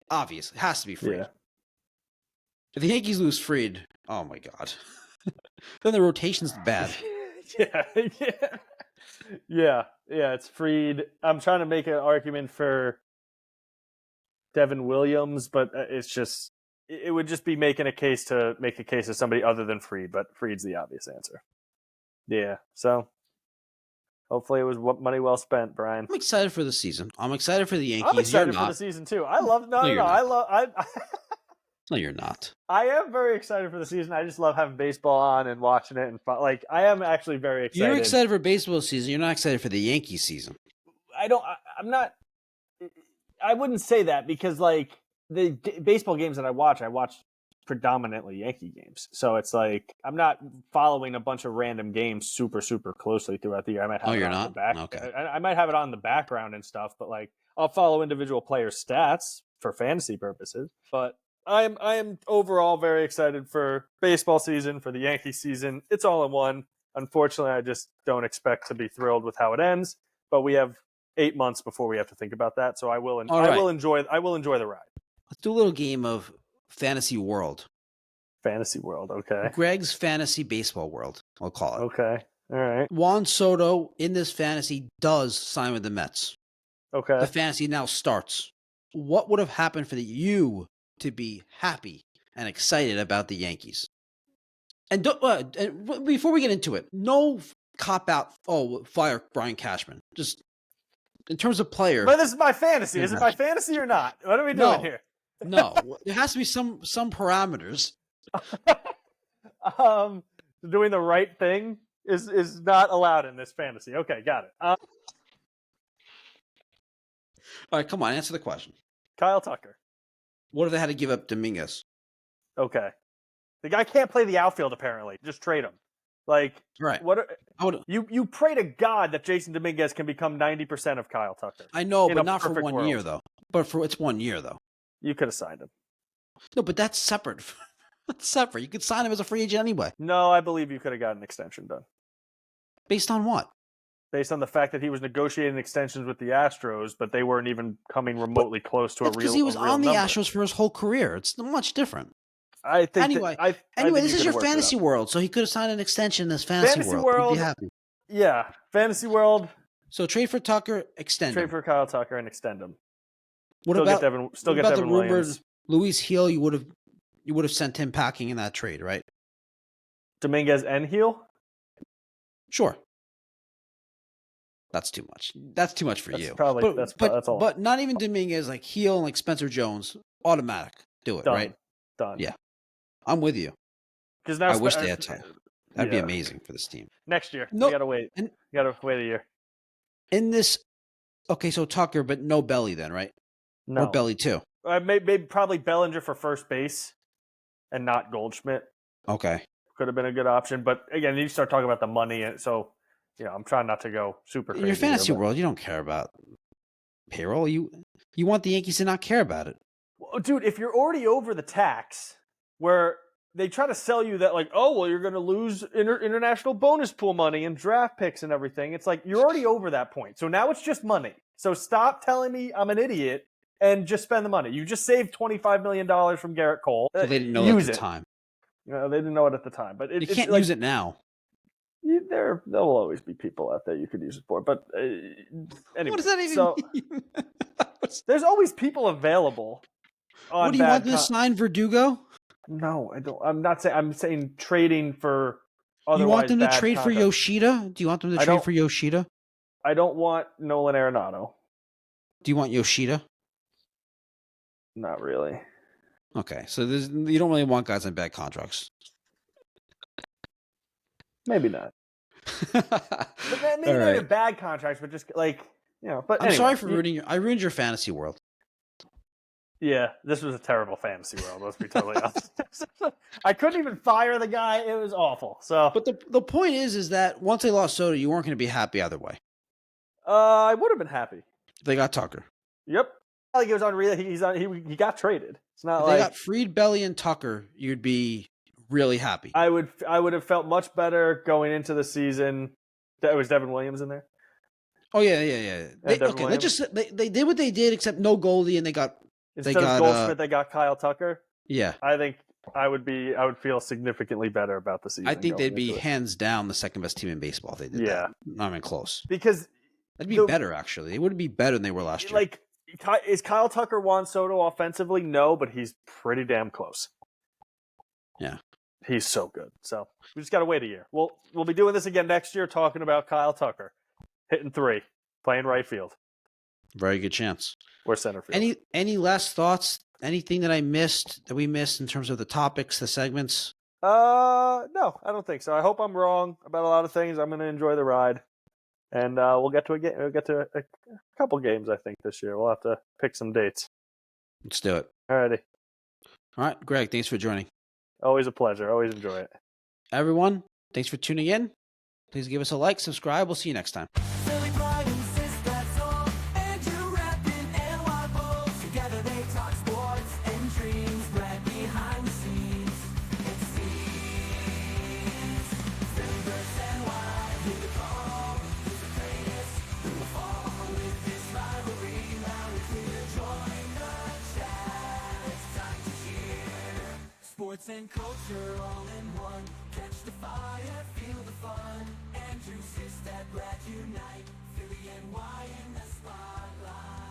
Obviously, it has to be Fried. Yeah. If the Yankees lose Fried, oh my God. Then the rotation's bad. Yeah, it's Fried. I'm trying to make an argument for Devin Williams, but it would just be making a case of somebody other than Fried, but Fried's the obvious answer. Yeah, so hopefully it was money well spent, Brian. I'm excited for the season. I'm excited for the Yankees. I'm excited for the season too. I love No, you're not. I am very excited for the season. I just love having baseball on and watching it, and I am actually very excited. You're excited for baseball season. You're not excited for the Yankees season. I'm not. I wouldn't say that because the baseball games that I watch predominantly Yankee games. So it's I'm not following a bunch of random games super, super closely throughout the year. I might have not? The back. Okay. I might have it on the background and stuff, but I'll follow individual player stats for fantasy purposes. But I am overall very excited for baseball season, for the Yankee season. It's all in one. Unfortunately, I just don't expect to be thrilled with how it ends. But we have 8 months before we have to think about that. So I will enjoy the ride. Let's do a little game of Fantasy World. Fantasy World, okay. Greg's Fantasy Baseball World, I'll call it. Okay, all right. Juan Soto in this fantasy does sign with the Mets. Okay. The fantasy now starts. What would have happened for you to be happy and excited about the Yankees? And before we get into it, no cop out. Oh, fire Brian Cashman. Just in terms of player. But this is my fantasy. Is it my fantasy or not? What are we doing here? No, there has to be some parameters. Doing the right thing is not allowed in this fantasy. Okay, got it. All right, come on, answer the question. Kyle Tucker. What if they had to give up Dominguez? Okay. The guy can't play the outfield, apparently. Just trade him. Like, right. You pray to God that Jason Dominguez can become 90% of Kyle Tucker. I know, but not for 1 year, though. It's 1 year, though. You could have signed him. No, but that's separate. That's separate. You could sign him as a free agent anyway. No, I believe you could have got an extension done. Based on what? Based on the fact that he was negotiating extensions with the Astros, but they weren't even coming remotely close to a real. Because he was on the number. Astros for his whole career. It's much different. I think. Anyway, this is your fantasy world, so he could have signed an extension in this fantasy world. He'd be happy. Yeah, fantasy world. So trade for Tucker, extend. Trade for Kyle Tucker and extend him. What about Devin the Williams? Luis Heel? You would have sent him packing in that trade, right? Dominguez and Heel? Sure. That's too much. That's too much for you. That's all. But not even Dominguez, like Heel and like Spencer Jones, automatic. Do it, right? Done. Yeah. I'm with you. Because now I wish they had time. That'd be amazing for this team. Next year. We gotta wait. You gotta wait a year. In this so Tucker, but no Belly then, right? No. Or Belly too. Maybe probably Bellinger for first base and not Goldschmidt. Okay. Could have been a good option. But again, you start talking about the money, and so I'm trying not to go super crazy. In your fantasy world, you don't care about payroll. You want the Yankees to not care about it. Well, dude, if you're already over the tax, where they try to sell you that, like, oh, well, you're going to lose international bonus pool money and draft picks and everything. It's like, you're already over that point. So now it's just money. So stop telling me I'm an idiot and just spend the money. You just saved $25 million from Gerrit Cole. So they didn't know it at the time. They didn't know it at the time. But you can't use it now. There will always be people out there you could use it for. But anyway. What does that even mean? There's always people available. What do you want them to sign Verdugo? No, I don't. I'm not saying. I'm saying trading for. You want them to trade for Yoshida? Do you want them to trade for Yoshida? I don't want Nolan Arenado. Do you want Yoshida? Not really. Okay, so you don't really want guys on bad contracts. Maybe not. But maybe they're bad contracts, but just like But I'm sorry for ruining I ruined your fantasy world. Yeah, this was a terrible fantasy world. Let's be totally honest. I couldn't even fire the guy. It was awful. So, but the point is that once they lost Soto, you weren't going to be happy either way. I would have been happy. They got Tucker. Yep. Like it was unreal. He got traded. It's not if like they got Fried, Belly, and Tucker. You'd be really happy. I would have felt much better going into the season. That was Devin Williams in there. Oh yeah. They did what they did, except no Goldy, and they got. Instead of Goldschmidt, they got Kyle Tucker. Yeah. I think I would feel significantly better about the season. I think they'd be hands down the second best team in baseball if they did that. Not even close. Because that'd be better, actually. They would be better than they were last year. Like, is Kyle Tucker Juan Soto offensively? No, but he's pretty damn close. Yeah. He's so good. So we just got to wait a year. We'll be doing this again next year, talking about Kyle Tucker hitting 3, playing right field. Very good chance. Or center field. Any last thoughts? Anything that we missed in terms of the topics, the segments? No, I don't think so. I hope I'm wrong about a lot of things. I'm going to enjoy the ride, and we'll get to a couple games. I think this year we'll have to pick some dates. Let's do it. Alrighty. All right, Greg. Thanks for joining. Always a pleasure. Always enjoy it. Everyone, thanks for tuning in. Please give us a like, subscribe. We'll see you next time. Sports and culture all in one. Catch the fire, feel the fun. And juices that glad unite. Philly and Y in the spotlight.